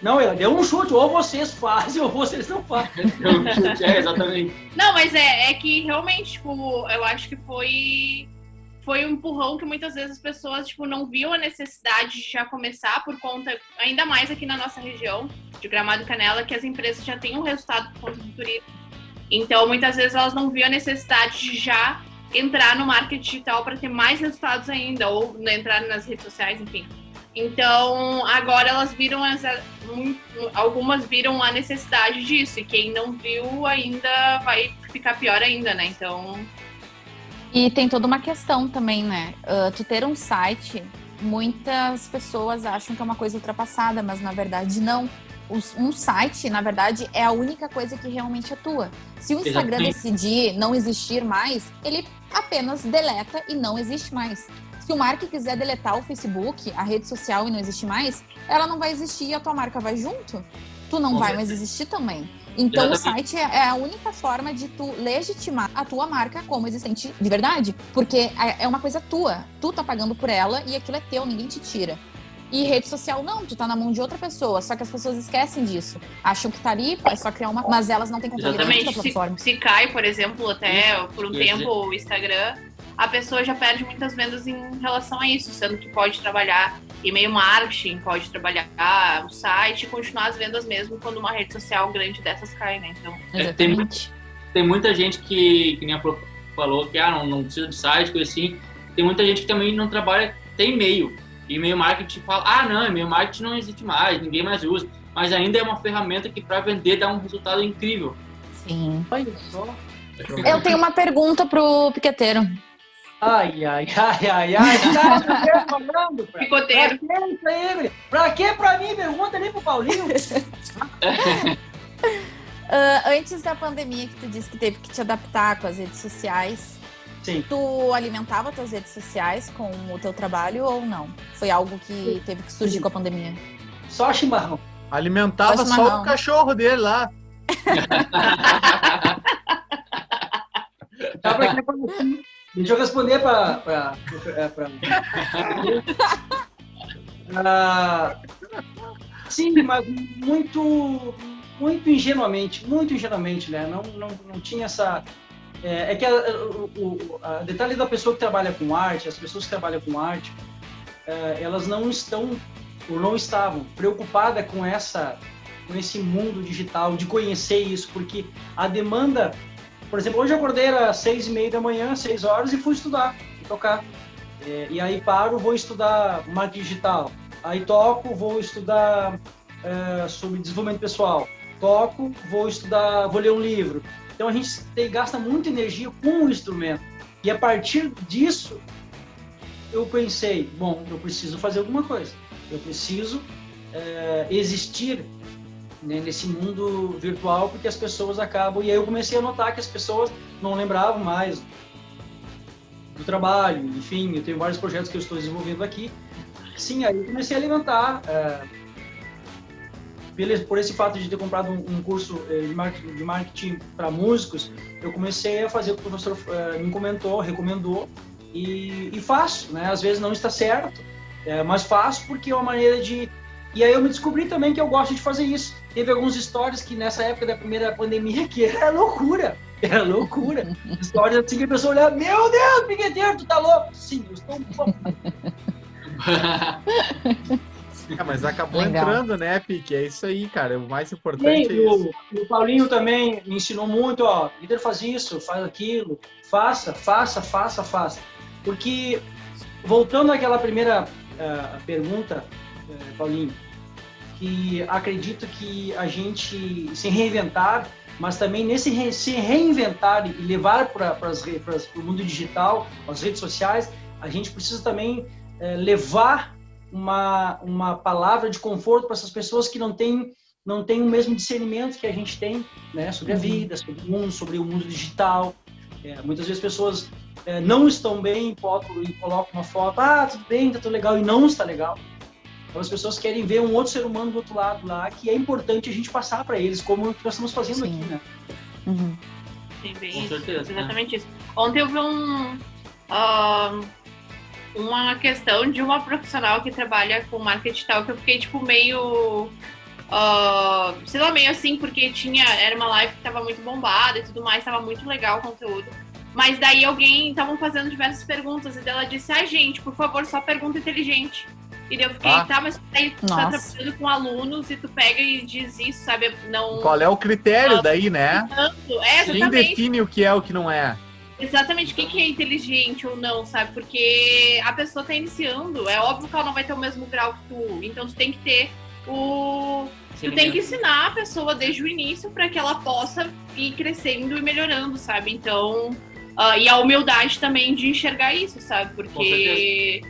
E: Ela deu um chute, ou vocês fazem ou vocês não fazem.
D: Exatamente.
B: Não, mas é que realmente, tipo, eu acho que foi um empurrão que muitas vezes as pessoas, tipo, não viam a necessidade de já começar por conta, ainda mais aqui na nossa região de Gramado e Canela, que as empresas já têm um resultado por conta do turismo. Então, muitas vezes elas não viam a necessidade de já entrar no marketing digital para ter mais resultados ainda, ou entrar nas redes sociais, enfim. Então, agora elas viram, algumas viram a necessidade disso, e quem não viu ainda vai ficar pior ainda, né? Então...
C: E tem toda uma questão também, né? Tu ter um site, muitas pessoas acham que é uma coisa ultrapassada, mas na verdade não. Um site, na verdade, é a única coisa que realmente atua. Se o Instagram decidir não existir mais, ele apenas deleta e não existe mais. Se o Mark quiser deletar o Facebook, a rede social, e não existe mais, ela não vai existir e a tua marca vai junto. Tu não vai mais existir também. Então, o site é a única forma de tu legitimar a tua marca como existente de verdade. Porque é uma coisa tua. Tu tá pagando por ela e aquilo é teu, ninguém te tira. E rede social não, tu tá na mão de outra pessoa, só que as pessoas esquecem disso. Acham que tá ali, é só criar uma... Mas elas não têm controle dentro da
B: Exatamente.
C: plataforma.
B: Se cai, por exemplo, até por um
D: quer dizer-
B: tempo o Instagram, a pessoa já perde muitas vendas em relação a isso, sendo que pode trabalhar e-mail marketing, pode trabalhar o site e continuar as vendas mesmo quando uma rede social grande dessas cai, né? Então,
C: Exatamente.
D: Tem muita gente que nem a Flor falou, que não precisa de site, coisa assim. Tem muita gente que também não trabalha, tem e-mail. E-mail marketing fala, não, e-mail marketing não existe mais, ninguém mais usa. Mas ainda é uma ferramenta que para vender dá um resultado incrível.
C: Sim.
E: Olha só.
C: Eu tenho uma pergunta pro piqueteiro.
E: Ai, tá falando,
B: picoteiro.
E: Pra que isso aí? Pra que pra mim? Pergunta ali pro Paulinho.
C: Antes da pandemia que tu disse que teve que te adaptar com as redes sociais,
E: Sim.
C: tu alimentava tuas redes sociais com o teu trabalho ou não? Foi algo que teve que surgir com a pandemia?
E: Só chimarrão.
F: Alimentava
C: Só
F: só
C: chimarrão.
F: o cachorro dele lá.
E: Tá pra quê? Deixa eu responder sim, mas muito ingenuamente, né? Não tinha essa... o detalhe da pessoa que trabalha com arte, as pessoas que trabalham com arte, elas não estão, ou não estavam, preocupadas com esse mundo digital, de conhecer isso, porque a demanda... Por exemplo, hoje eu acordei às 6h30 da manhã, 6 horas, e fui estudar, tocar. E aí paro, vou estudar marketing digital. Aí toco, vou estudar sobre desenvolvimento pessoal. Toco, vou estudar, vou ler um livro. Então a gente gasta muita energia com o instrumento. E a partir disso, eu pensei, bom, eu preciso fazer alguma coisa. Eu preciso existir, né, nesse mundo virtual, porque as pessoas acabam... E aí eu comecei a notar que as pessoas não lembravam mais do trabalho. Enfim, eu tenho vários projetos que eu estou desenvolvendo aqui. Sim, aí eu comecei a alimentar... por esse fato de ter comprado um curso de marketing para músicos, eu comecei a fazer o que o professor me recomendou, e faço, né? Às vezes não está certo, mas faço porque é uma maneira de... E aí eu me descobri também que eu gosto de fazer isso. Teve algumas histórias que nessa época da primeira pandemia que era loucura. Histórias assim que a pessoa olhava, meu Deus, piqueteiro, tu tá louco? Sim, eu estou louco.
F: Mas acabou
C: Legal.
F: entrando, né, Pique? É isso aí, cara. O mais importante é
E: Sim,
F: isso.
E: o Paulinho também me ensinou muito, líder, faz isso, faz aquilo, faça. Porque, voltando àquela primeira pergunta, Paulinho, que acredito que a gente se reinventar, mas também nesse se reinventar e levar para o mundo digital, as redes sociais, a gente precisa também levar uma palavra de conforto para essas pessoas que não têm o mesmo discernimento que a gente tem, né, sobre a vida, sobre o mundo digital. Muitas vezes pessoas não estão bem e colocam uma foto, tudo bem, tá tudo legal, e não está legal. Então as pessoas querem ver um outro ser humano do outro lado lá, que é importante a gente passar para eles, como o que nós estamos fazendo aqui, né?
C: Uhum.
B: Sim, bem
D: Com
B: isso,
D: certeza,
B: exatamente isso. Ontem eu vi uma questão de uma profissional que trabalha com marketing digital, que eu fiquei tipo meio sei lá, meio assim, porque era uma live que tava muito bombada e tudo mais, tava muito legal o conteúdo. Mas daí estavam fazendo diversas perguntas e ela disse, gente, por favor, só pergunta inteligente. E daí eu fiquei, mas aí tu tá trabalhando com alunos e tu pega e diz isso, sabe? Não...
F: Qual é o critério daí, né? Quem define o que é o que não é?
B: Exatamente, o que é inteligente ou não, sabe? Porque a pessoa tá iniciando, é óbvio que ela não vai ter o mesmo grau que tu, então tu tem que ter tu tem que ensinar a pessoa desde o início para que ela possa ir crescendo e melhorando, sabe? Então, e a humildade também de enxergar isso, sabe? Porque,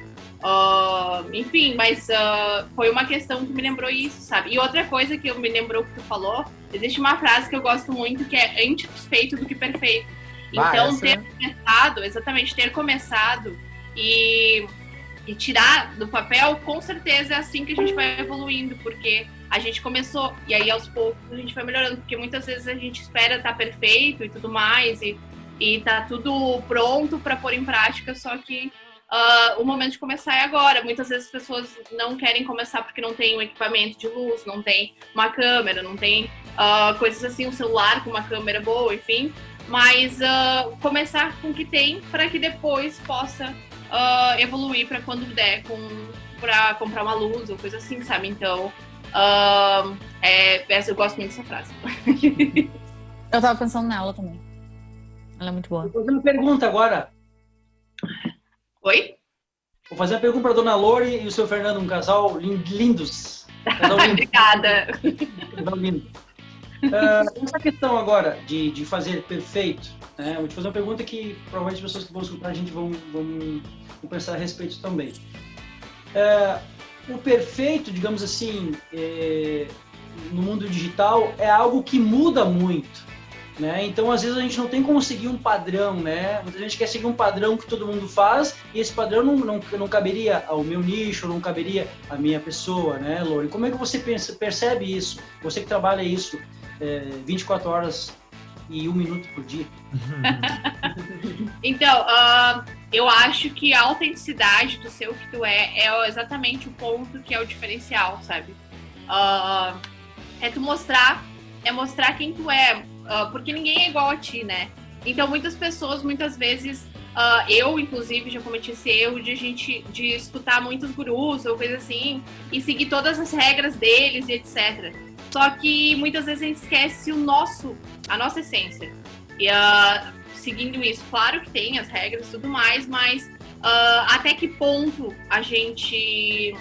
B: enfim, mas foi uma questão que me lembrou isso, sabe? E outra coisa que me lembrou que tu falou, existe uma frase que eu gosto muito que é antes feito do que perfeito. Então, ter começado e tirar do papel, com certeza é assim que a gente vai evoluindo, porque a gente começou, e aí aos poucos a gente vai melhorando, porque muitas vezes a gente espera estar perfeito e tudo mais, e tá tudo pronto para pôr em prática, só que o momento de começar é agora. Muitas vezes as pessoas não querem começar porque não tem um equipamento de luz, não tem uma câmera, não tem coisas assim, um celular com uma câmera boa, enfim. Mas começar com o que tem para que depois possa evoluir para quando der para comprar uma luz ou coisa assim, sabe? Então, eu gosto muito dessa frase.
C: Eu tava pensando nela também. Ela é muito boa.
E: Vou fazer uma pergunta agora.
B: Oi?
E: Vou fazer uma pergunta para a dona Lori e o seu Fernando, um casal lindos. Casal lindo.
B: Obrigada.
E: Casal lindo. Essa questão agora de fazer perfeito, né? Vou te fazer uma pergunta que provavelmente as pessoas que vão escutar a gente vão pensar a respeito também. O perfeito, digamos assim, no mundo digital é algo que muda muito, né? Então, às vezes, a gente não tem como seguir um padrão, né? Muita gente quer seguir um padrão que todo mundo faz e esse padrão não caberia ao meu nicho, não caberia à minha pessoa, né, Lori? Como é que você percebe isso? Você que trabalha isso 24 horas e 1 minuto por dia.
B: Então, eu acho que a autenticidade do ser o que tu é exatamente o ponto que é o diferencial, sabe? É tu mostrar quem tu é, porque ninguém é igual a ti, né? Então, muitas pessoas, muitas vezes, eu, inclusive, já cometi esse erro de escutar muitos gurus ou coisa assim, e seguir todas as regras deles e etc. Só que muitas vezes a gente esquece a nossa essência. E seguindo isso, claro que tem as regras e tudo mais, mas até que ponto a gente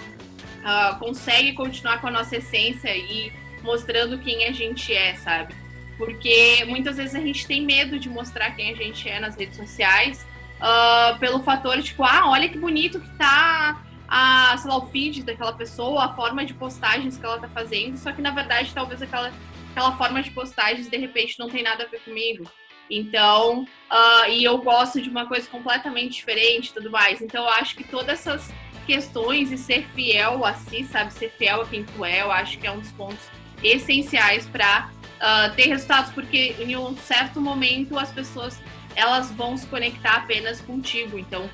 B: consegue continuar com a nossa essência e mostrando quem a gente é, sabe? Porque muitas vezes a gente tem medo de mostrar quem a gente é nas redes sociais, pelo fator de, olha que bonito que tá sei lá, o feed daquela pessoa, a forma de postagens que ela tá fazendo, só que na verdade talvez aquela forma de postagens de repente não tem nada a ver comigo. Então, e eu gosto de uma coisa completamente diferente e tudo mais. Então eu acho que todas essas questões e ser fiel a si, sabe, ser fiel a quem tu é, eu acho que é um dos pontos essenciais para ter resultados, porque em um certo momento as pessoas elas vão se conectar apenas contigo, então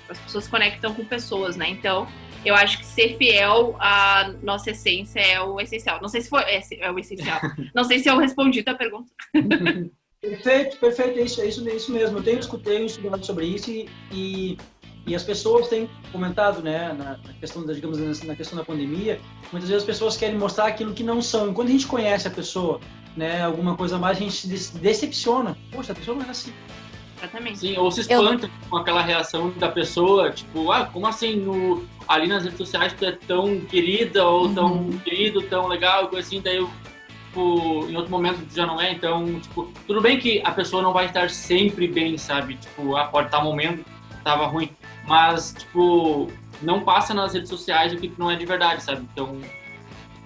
B: as pessoas se conectam com pessoas, né? Então, eu acho que ser fiel à nossa essência é o essencial. Não sei se é o essencial. Não sei se eu respondi a tua pergunta.
E: Perfeito, é isso mesmo. Eu tenho estudado sobre isso e as pessoas têm comentado, né, na questão na questão da pandemia, muitas vezes as pessoas querem mostrar aquilo que não são. E quando a gente conhece a pessoa, né, alguma coisa a mais, a gente se decepciona. Poxa, a pessoa não é assim.
B: Exatamente.
D: Sim, ou se espanta com aquela reação da pessoa, tipo, como assim, ali nas redes sociais tu é tão querida, ou tão querido, tão legal, coisa assim, daí em outro momento tu já não é, então, tipo, tudo bem que a pessoa não vai estar sempre bem, sabe, tipo, pode estar um momento que tava ruim, mas, tipo, não passa nas redes sociais o que não é de verdade, sabe, então...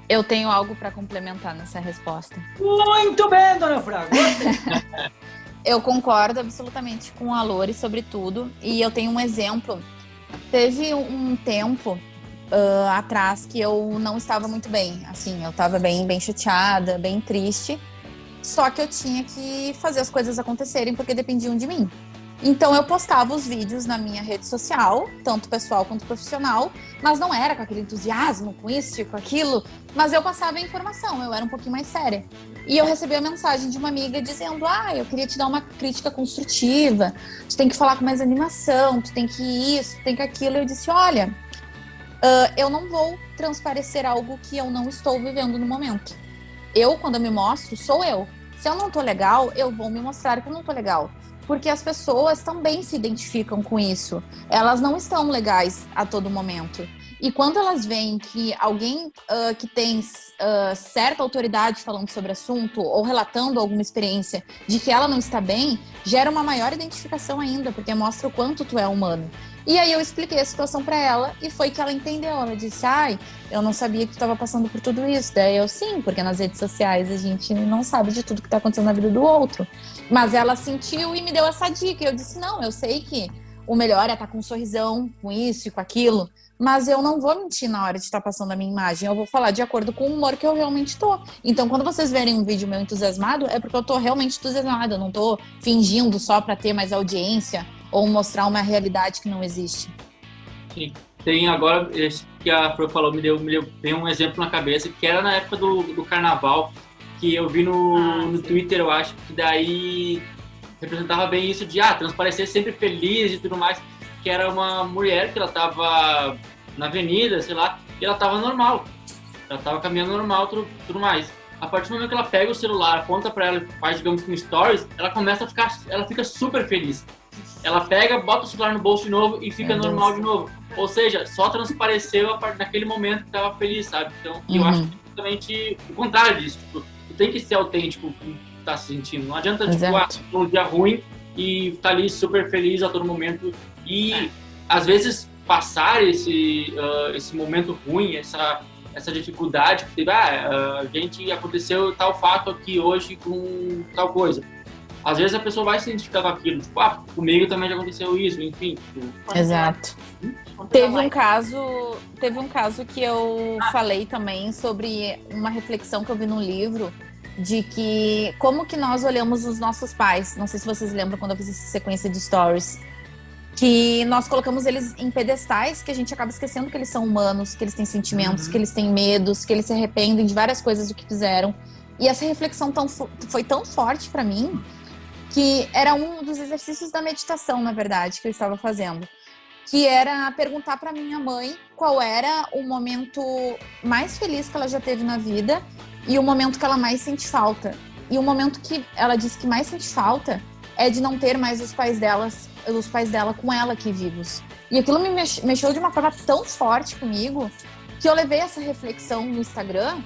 C: Eu tenho algo para complementar nessa resposta.
E: Muito bem, dona Fraga.
C: Eu concordo absolutamente com a Lori sobre tudo. E eu tenho um exemplo. Teve um tempo atrás que eu não estava muito bem. Assim, eu estava bem chateada, bem triste. Só que eu tinha que fazer as coisas acontecerem porque dependiam de mim. Então eu postava os vídeos na minha rede social, tanto pessoal quanto profissional, mas não era com aquele entusiasmo, com isso e com aquilo, mas eu passava a informação, eu era um pouquinho mais séria. E eu recebi a mensagem de uma amiga dizendo, eu queria te dar uma crítica construtiva, tu tem que falar com mais animação, tu tem que isso, tu tem que aquilo. E eu disse, olha, eu não vou transparecer algo que eu não estou vivendo no momento. Eu, quando eu me mostro, sou eu. Se eu não tô legal, eu vou me mostrar que eu não tô legal. Porque as pessoas também se identificam com isso. Elas não estão legais a todo momento. E quando elas veem que alguém que tem certa autoridade falando sobre o assunto ou relatando alguma experiência de que ela não está bem, gera uma maior identificação ainda, porque mostra o quanto tu é humano. E aí eu expliquei a situação para ela e foi que ela entendeu. Ela disse, eu não sabia que tu estava passando por tudo isso. Daí eu, sim, porque nas redes sociais a gente não sabe de tudo que está acontecendo na vida do outro. Mas ela sentiu e me deu essa dica. E eu disse, não, eu sei que o melhor é estar com um sorrisão, com isso e com aquilo, mas eu não vou mentir na hora de estar passando a minha imagem. Eu vou falar de acordo com o humor que eu realmente tô. Então, quando vocês verem um vídeo meu entusiasmado, é porque eu tô realmente entusiasmada. Eu não tô fingindo só para ter mais audiência ou mostrar uma realidade que não existe.
D: Sim. Tem agora, esse que a Flor falou, me deu um exemplo na cabeça, que era na época do carnaval, que eu vi no Twitter, eu acho, que daí representava bem isso de transparecer sempre feliz e tudo mais, que era uma mulher que ela tava na avenida, sei lá, e ela tava normal, ela tava caminhando normal, tudo mais. A partir do momento que ela pega o celular, aponta pra ela e faz, digamos, com stories, ela fica super feliz. Ela pega, bota o celular no bolso de novo e fica normal de novo. Ou seja, só transpareceu a partir daquele momento que tava feliz, sabe? Então, eu acho que é exatamente o contrário disso. Tipo, tu tem que ser autêntico com o que tu tá se sentindo. Não adianta, tipo, um dia ruim e tá ali super feliz a todo momento. E, às vezes, passar esse momento ruim, essa dificuldade, que teve, a gente aconteceu tal fato aqui hoje com tal coisa. Às vezes a pessoa vai se identificar com aquilo, tipo, comigo também já aconteceu isso, enfim. Tipo...
C: Exato. Teve um caso que eu falei também sobre uma reflexão que eu vi num livro de que como que nós olhamos os nossos pais. Não sei se vocês lembram quando eu fiz essa sequência de stories. Que nós colocamos eles em pedestais que a gente acaba esquecendo que eles são humanos, que eles têm sentimentos, que eles têm medos, que eles se arrependem de várias coisas do que fizeram. E essa reflexão foi tão forte pra mim que era um dos exercícios da meditação, na verdade, que eu estava fazendo. Que era perguntar pra minha mãe qual era o momento mais feliz que ela já teve na vida e o momento que ela mais sente falta. E o momento que ela disse que mais sente falta é de não ter mais os pais dela com ela aqui vivos. E aquilo me mexeu de uma forma tão forte comigo que eu levei essa reflexão no Instagram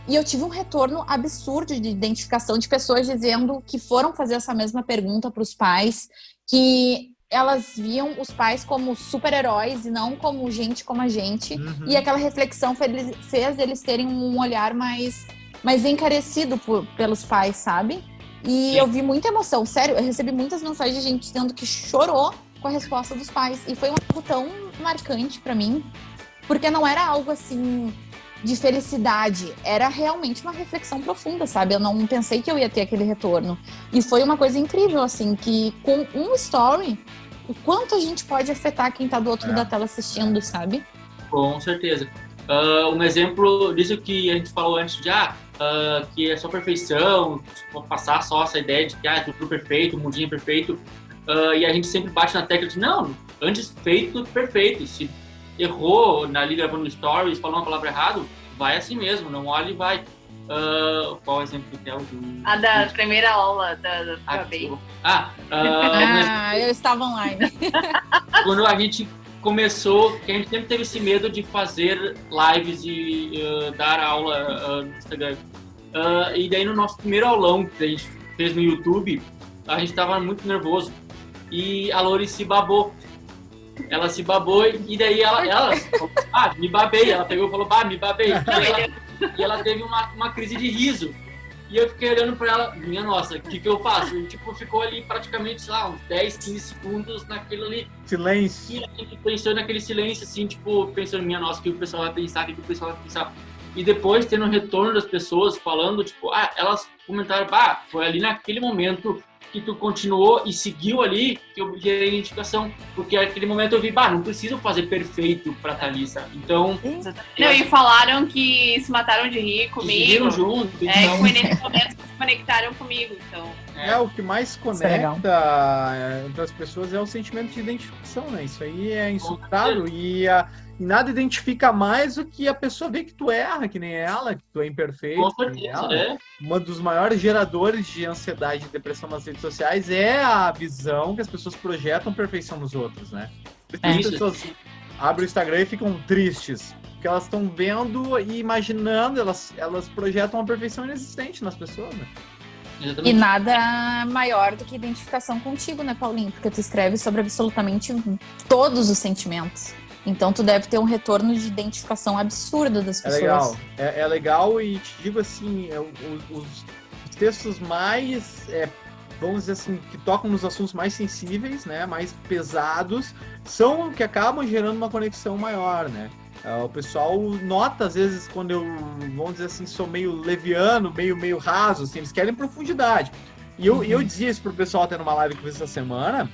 C: e eu tive um retorno absurdo de identificação de pessoas dizendo que foram fazer essa mesma pergunta para os pais, que elas viam os pais como super-heróis e não como gente como a gente. E aquela reflexão fez eles terem um olhar mais encarecido pelos pais, sabe? E eu vi muita emoção, sério, eu recebi muitas mensagens de gente dizendo que chorou com a resposta dos pais. E foi algo tão marcante pra mim, porque não era algo assim de felicidade, era realmente uma reflexão profunda, sabe? Eu não pensei que eu ia ter aquele retorno. E foi uma coisa incrível, assim, que com um story, o quanto a gente pode afetar quem tá do outro da tela assistindo, sabe?
D: Com certeza. Um exemplo disso que a gente falou antes de que é só perfeição, tipo, passar só essa ideia de que tudo perfeito, o mundinho é perfeito, e a gente sempre bate na tecla de não, antes feito, perfeito. Se errou ali gravando stories, falou uma palavra errada, vai assim mesmo, não olha e vai. Qual exemplo que é o do...
B: da primeira aula da Gabi.
C: Eu estava online.
D: Quando a gente começou, que a gente sempre teve esse medo de fazer lives e dar aula no Instagram. E daí no nosso primeiro aulão que a gente fez no YouTube, a gente tava muito nervoso. E a Lori se babou. Ela se babou e daí ela falou, me babei. Ela pegou e falou, me babei. E ela teve uma crise de riso. E eu fiquei olhando pra ela, minha nossa, o que eu faço? E, tipo, ficou ali praticamente, sei lá, uns 10, 15 segundos naquilo ali.
F: Silêncio.
D: E a gente pensou naquele silêncio, assim, tipo, pensando, minha nossa, o que o pessoal vai pensar, o que o pessoal vai pensar. E depois, tendo um retorno das pessoas falando, tipo, elas comentaram, foi ali naquele momento que tu continuou e seguiu ali que eu gerei a identificação. Porque naquele momento eu vi, não preciso fazer perfeito pra estar ali, sabe? Então...
B: e falaram que se mataram de rir comigo.
D: Seguiram junto.
B: Então... foi nesse momento que se conectaram comigo, então...
F: O que mais conecta entre as pessoas é o sentimento de identificação, né? Isso aí é insultável e nada identifica mais do que a pessoa vê que tu erra, que nem ela, que tu é imperfeito.
D: Com certeza,
F: Uma dos maiores geradores de ansiedade e depressão nas redes sociais é a visão que as pessoas projetam perfeição nos outros, né? As pessoas abrem o Instagram e ficam tristes, porque elas estão vendo e imaginando, elas projetam uma perfeição inexistente nas pessoas, né?
C: E nada maior do que identificação contigo, né, Paulinho? Porque tu escreve sobre absolutamente todos os sentimentos. Então tu deve ter um retorno de identificação absurdo das pessoas.
F: É legal e te digo assim, os textos mais, vamos dizer assim, que tocam nos assuntos mais sensíveis, né, mais pesados, são que acabam gerando uma conexão maior, né? O pessoal nota, às vezes, quando eu, vamos dizer assim, sou meio leviano, meio raso, assim, eles querem profundidade. E eu dizia isso pro pessoal até numa live que eu fiz essa semana,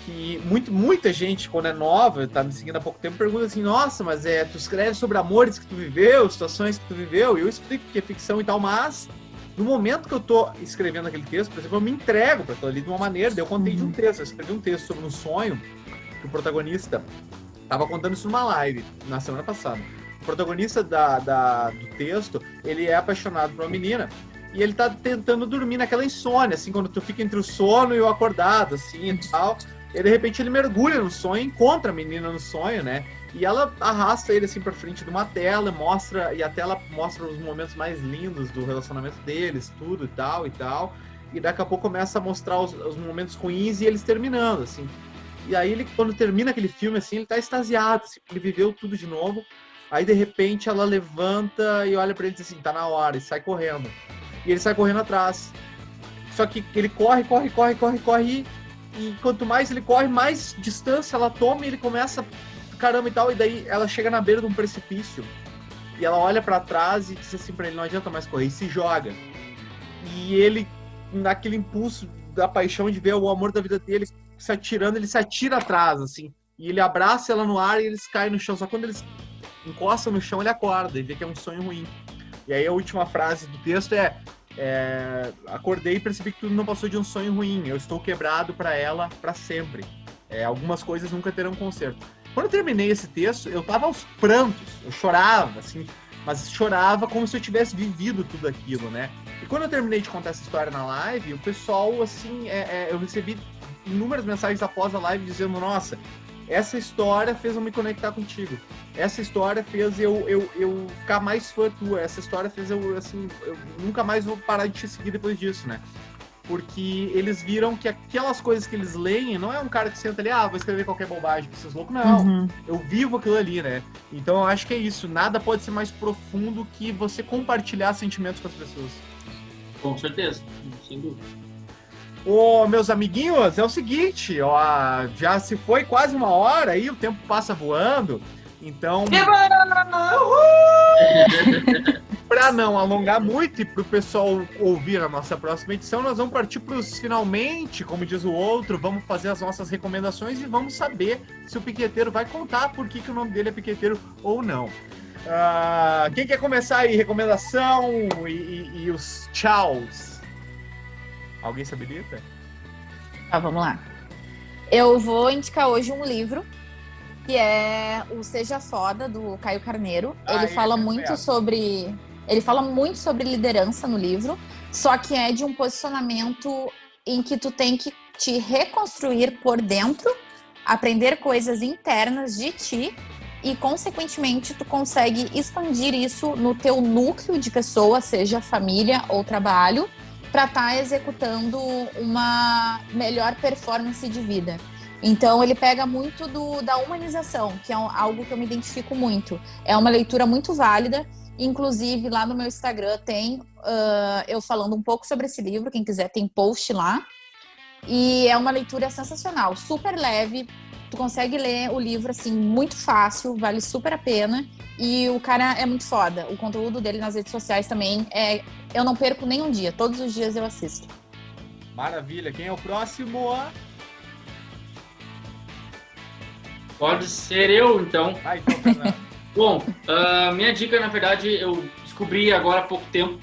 F: que muita gente, quando é nova, tá me seguindo há pouco tempo, pergunta assim, nossa, mas tu escreve sobre amores que tu viveu, situações que tu viveu, e eu explico que é ficção e tal, mas no momento que eu tô escrevendo aquele texto, por exemplo, eu me entrego para aquilo ali de uma maneira, daí eu contei de um texto, eu escrevi um texto sobre um sonho que o protagonista tava contando isso numa live, na semana passada. O protagonista do texto, ele é apaixonado por uma menina, e ele tá tentando dormir naquela insônia, assim, quando tu fica entre o sono e o acordado, assim, e tal. E de repente ele mergulha no sonho, encontra a menina no sonho, né? E ela arrasta ele, assim, pra frente de uma tela, e a tela mostra os momentos mais lindos do relacionamento deles, tudo e tal, e tal. E daqui a pouco começa a mostrar os momentos ruins e eles terminando, assim. E aí, ele, quando termina aquele filme, assim, ele tá extasiado, assim, ele viveu tudo de novo. Aí, de repente, ela levanta e olha pra ele e diz assim, tá na hora, e sai correndo. E ele sai correndo atrás. Só que ele corre, e quanto mais ele corre, mais distância ela toma, e ele começa, caramba e tal, e daí ela chega na beira de um precipício, e ela olha pra trás e diz assim pra ele, não adianta mais correr, e se joga. E ele, naquele impulso da paixão de ver o amor da vida dele se atirando, ele se atira atrás, assim, e ele abraça ela no ar e eles caem no chão. Só quando eles encostam no chão, ele acorda e vê que é um sonho ruim. E aí a última frase do texto é acordei e percebi que tudo não passou de um sonho ruim, eu estou quebrado para ela para sempre. Algumas coisas nunca terão conserto. Quando eu terminei esse texto, eu tava aos prantos, eu chorava, assim, mas chorava como se eu tivesse vivido tudo aquilo, né? E quando eu terminei de contar essa história na live, o pessoal, assim, eu recebi inúmeras mensagens após a live dizendo, nossa, essa história fez eu me conectar contigo. Essa história fez eu ficar mais fã tua. Essa história fez eu nunca mais vou parar de te seguir depois disso, né? Porque eles viram que aquelas coisas que eles leem não é um cara que senta ali, vou escrever qualquer bobagem, esses loucos, não.
C: Uhum.
F: Eu vivo aquilo ali, né? Então eu acho que é isso. Nada pode ser mais profundo que você compartilhar sentimentos com as pessoas.
D: Com certeza, sem dúvida.
F: Ô, meus amiguinhos, é o seguinte, ó, já se foi quase uma hora aí, o tempo passa voando, então... Para não alongar muito e para o pessoal ouvir a nossa próxima edição, nós vamos partir para os finalmente, como diz o outro, vamos fazer as nossas recomendações e vamos saber se o piqueteiro vai contar por que o nome dele é piqueteiro ou não. Quem quer começar aí? Recomendação e os tchauz? Alguém se habilita?
C: Vamos lá. Eu vou indicar hoje um livro que é o Seja Foda, do Caio Carneiro. Ele fala muito sobre liderança no livro, só que é de um posicionamento em que tu tem que te reconstruir por dentro, aprender coisas internas de ti e, consequentemente, tu consegue expandir isso no teu núcleo de pessoa, seja família ou trabalho, para estar executando uma melhor performance de vida. Então, ele pega muito da humanização, que é algo que eu me identifico muito. É uma leitura muito válida. Inclusive, lá no meu Instagram tem eu falando um pouco sobre esse livro. Quem quiser, tem post lá. E é uma leitura sensacional, super leve. Tu consegue ler o livro, assim, muito fácil, vale super a pena. E o cara é muito foda. O conteúdo dele nas redes sociais também eu não perco nem um dia. Todos os dias eu assisto.
F: Maravilha. Quem é o próximo?
D: Pode ser eu, então.
F: Então, Fernando.
D: Bom, minha dica, na verdade, eu descobri agora há pouco tempo,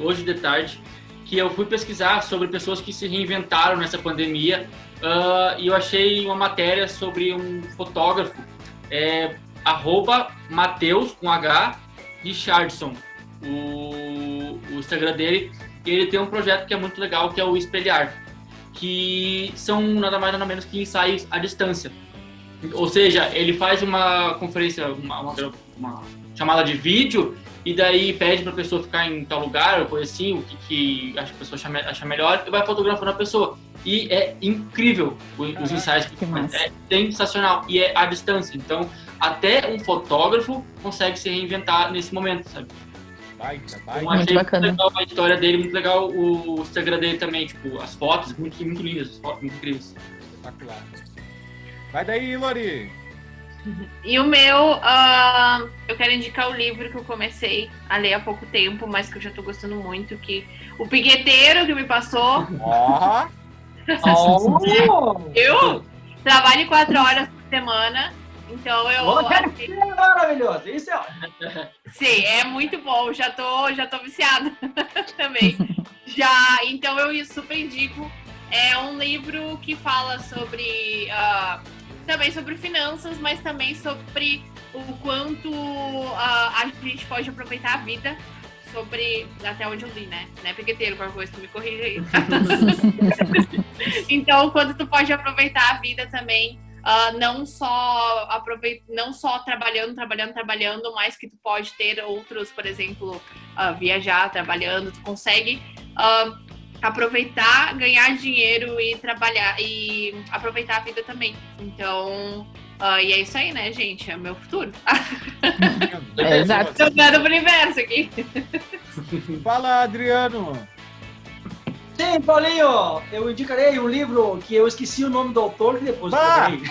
D: hoje de tarde, que eu fui pesquisar sobre pessoas que se reinventaram nessa pandemia e eu achei uma matéria sobre um fotógrafo, @Mateus, com H, Richardson, o Instagram dele, e ele tem um projeto que é muito legal, que é o Espelhar, que são nada mais nada menos que ensaios à distância. Ou seja, ele faz uma conferência, uma chamada de vídeo, e daí pede para a pessoa ficar em tal lugar, ou coisa assim, o que a pessoa acha melhor, e vai fotografando a pessoa. E é incrível os ensaios que faz. É sensacional. E é à distância. Então, até um fotógrafo consegue se reinventar nesse momento, sabe?
F: Baita.
D: Então, achei muito legal a história dele, muito legal o Instagram dele também, tipo, as fotos muito lindas, as fotos muito incríveis.
F: Espetacular. Vai daí, Lori!
B: E o meu, eu quero indicar o livro que eu comecei a ler há pouco tempo, mas que eu já tô gostando muito, que o Piqueteiro que me passou.
F: Ó!
B: Eu? trabalho 4 horas por semana. Então
E: É maravilhoso, isso é ótimo.
B: Sim, é muito bom. Já tô viciada também. Então eu super indico. É um livro que fala sobre também sobre finanças, mas também sobre o quanto a gente pode aproveitar a vida. Sobre até onde eu li, né? Não é piqueteiro, qualquer coisa, tu me corrija aí. Então, quanto tu pode aproveitar a vida também. Não só trabalhando, mas que tu pode ter outros, por exemplo, viajar trabalhando, tu consegue aproveitar, ganhar dinheiro e trabalhar e aproveitar a vida também. Então, e é isso aí, né, gente? É o meu futuro.
C: Exato.
B: Tô dando pro universo aqui.
F: Fala, Adriano.
E: Sim, Paulinho, eu indicarei um livro que eu esqueci o nome do autor, que depois eu lembrei.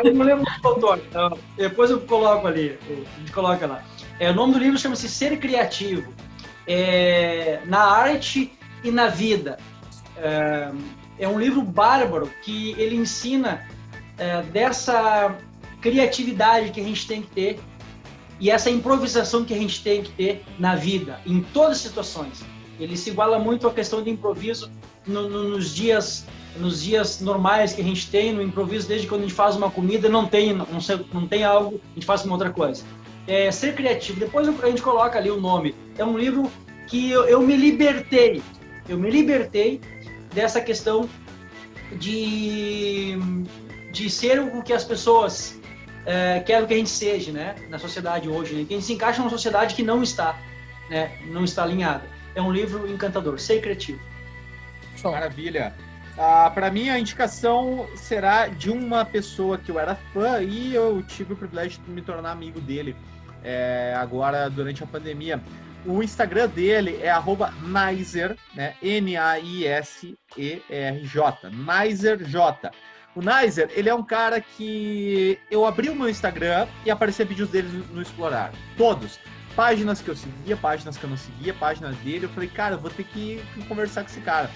E: Eu não lembro do autor, então, depois eu coloco ali, a gente coloca lá. O nome do livro chama-se Ser Criativo, na arte e na vida. É um livro bárbaro que ele ensina dessa criatividade que a gente tem que ter e essa improvisação que a gente tem que ter na vida, em todas as situações. Ele se iguala muito à questão de improviso nos dias normais que a gente tem, no improviso, desde quando a gente faz uma comida, não tem algo, a gente faz uma outra coisa. Ser criativo, depois a gente coloca ali o nome. É um livro que eu me libertei dessa questão de ser o que as pessoas querem que a gente seja, né, na sociedade hoje, né? Que a gente se encaixa numa sociedade que não está, né, não está alinhada. É um livro encantador, Ser Criativo.
F: Maravilha. Para mim, a indicação será de uma pessoa que eu era fã e eu tive o privilégio de me tornar amigo dele agora durante a pandemia. O Instagram dele é @Naiser, né? Naiserj, NaiserJ. O Naiser, ele é um cara que eu abri o meu Instagram e aparecia vídeos dele no Explorar. Todos. Páginas que eu seguia, páginas que eu não seguia, páginas dele. Eu falei, cara, eu vou ter que conversar com esse cara.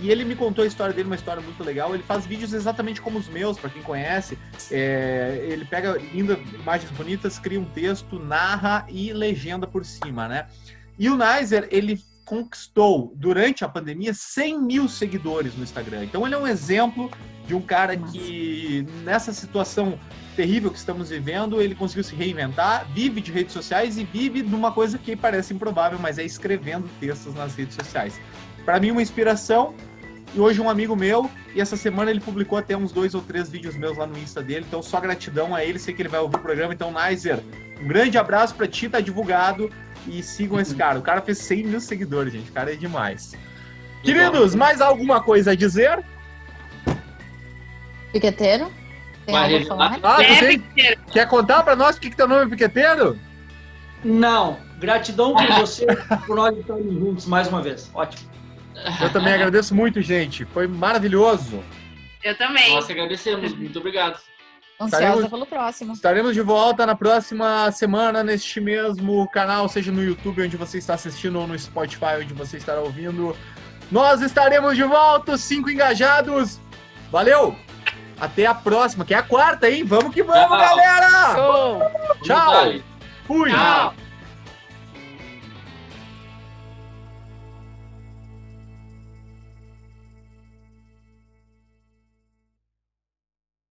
F: E ele me contou a história dele, uma história muito legal. Ele faz vídeos exatamente como os meus, para quem conhece. Ele pega imagens bonitas, cria um texto, narra e legenda por cima, né? E o Naiser, ele conquistou, durante a pandemia, 100 mil seguidores no Instagram. Então ele é um exemplo de um cara que, nessa situação terrível que estamos vivendo, ele conseguiu se reinventar, vive de redes sociais e vive de uma coisa que parece improvável, mas é escrevendo textos nas redes sociais. Para mim, uma inspiração. E hoje um amigo meu, e essa semana ele publicou até uns 2 ou 3 vídeos meus lá no Insta dele, então só gratidão a ele, sei que ele vai ouvir o programa. Então, Naiser, um grande abraço para ti, tá divulgado, e sigam esse cara. O cara fez 100 mil seguidores, gente, o cara é demais. Queridos, mais alguma coisa a dizer?
C: Piqueteiro? Tem algo a falar?
F: Quer contar para nós o que teu nome é Piqueteiro?
E: Não, gratidão por você, por nós estarmos juntos mais uma vez. Ótimo.
F: Eu também agradeço muito, gente. Foi maravilhoso.
B: Eu também.
D: Nós agradecemos. Muito obrigado.
C: Ansiosa pelo próximo.
F: Estaremos de volta na próxima semana neste mesmo canal, seja no YouTube, onde você está assistindo, ou no Spotify, onde você estará ouvindo. Nós estaremos de volta, 5 engajados. Valeu! Até a próxima, que é a quarta, hein? Vamos que vamos, galera!
C: Show!
F: Tchau! Fui!
B: Tchau!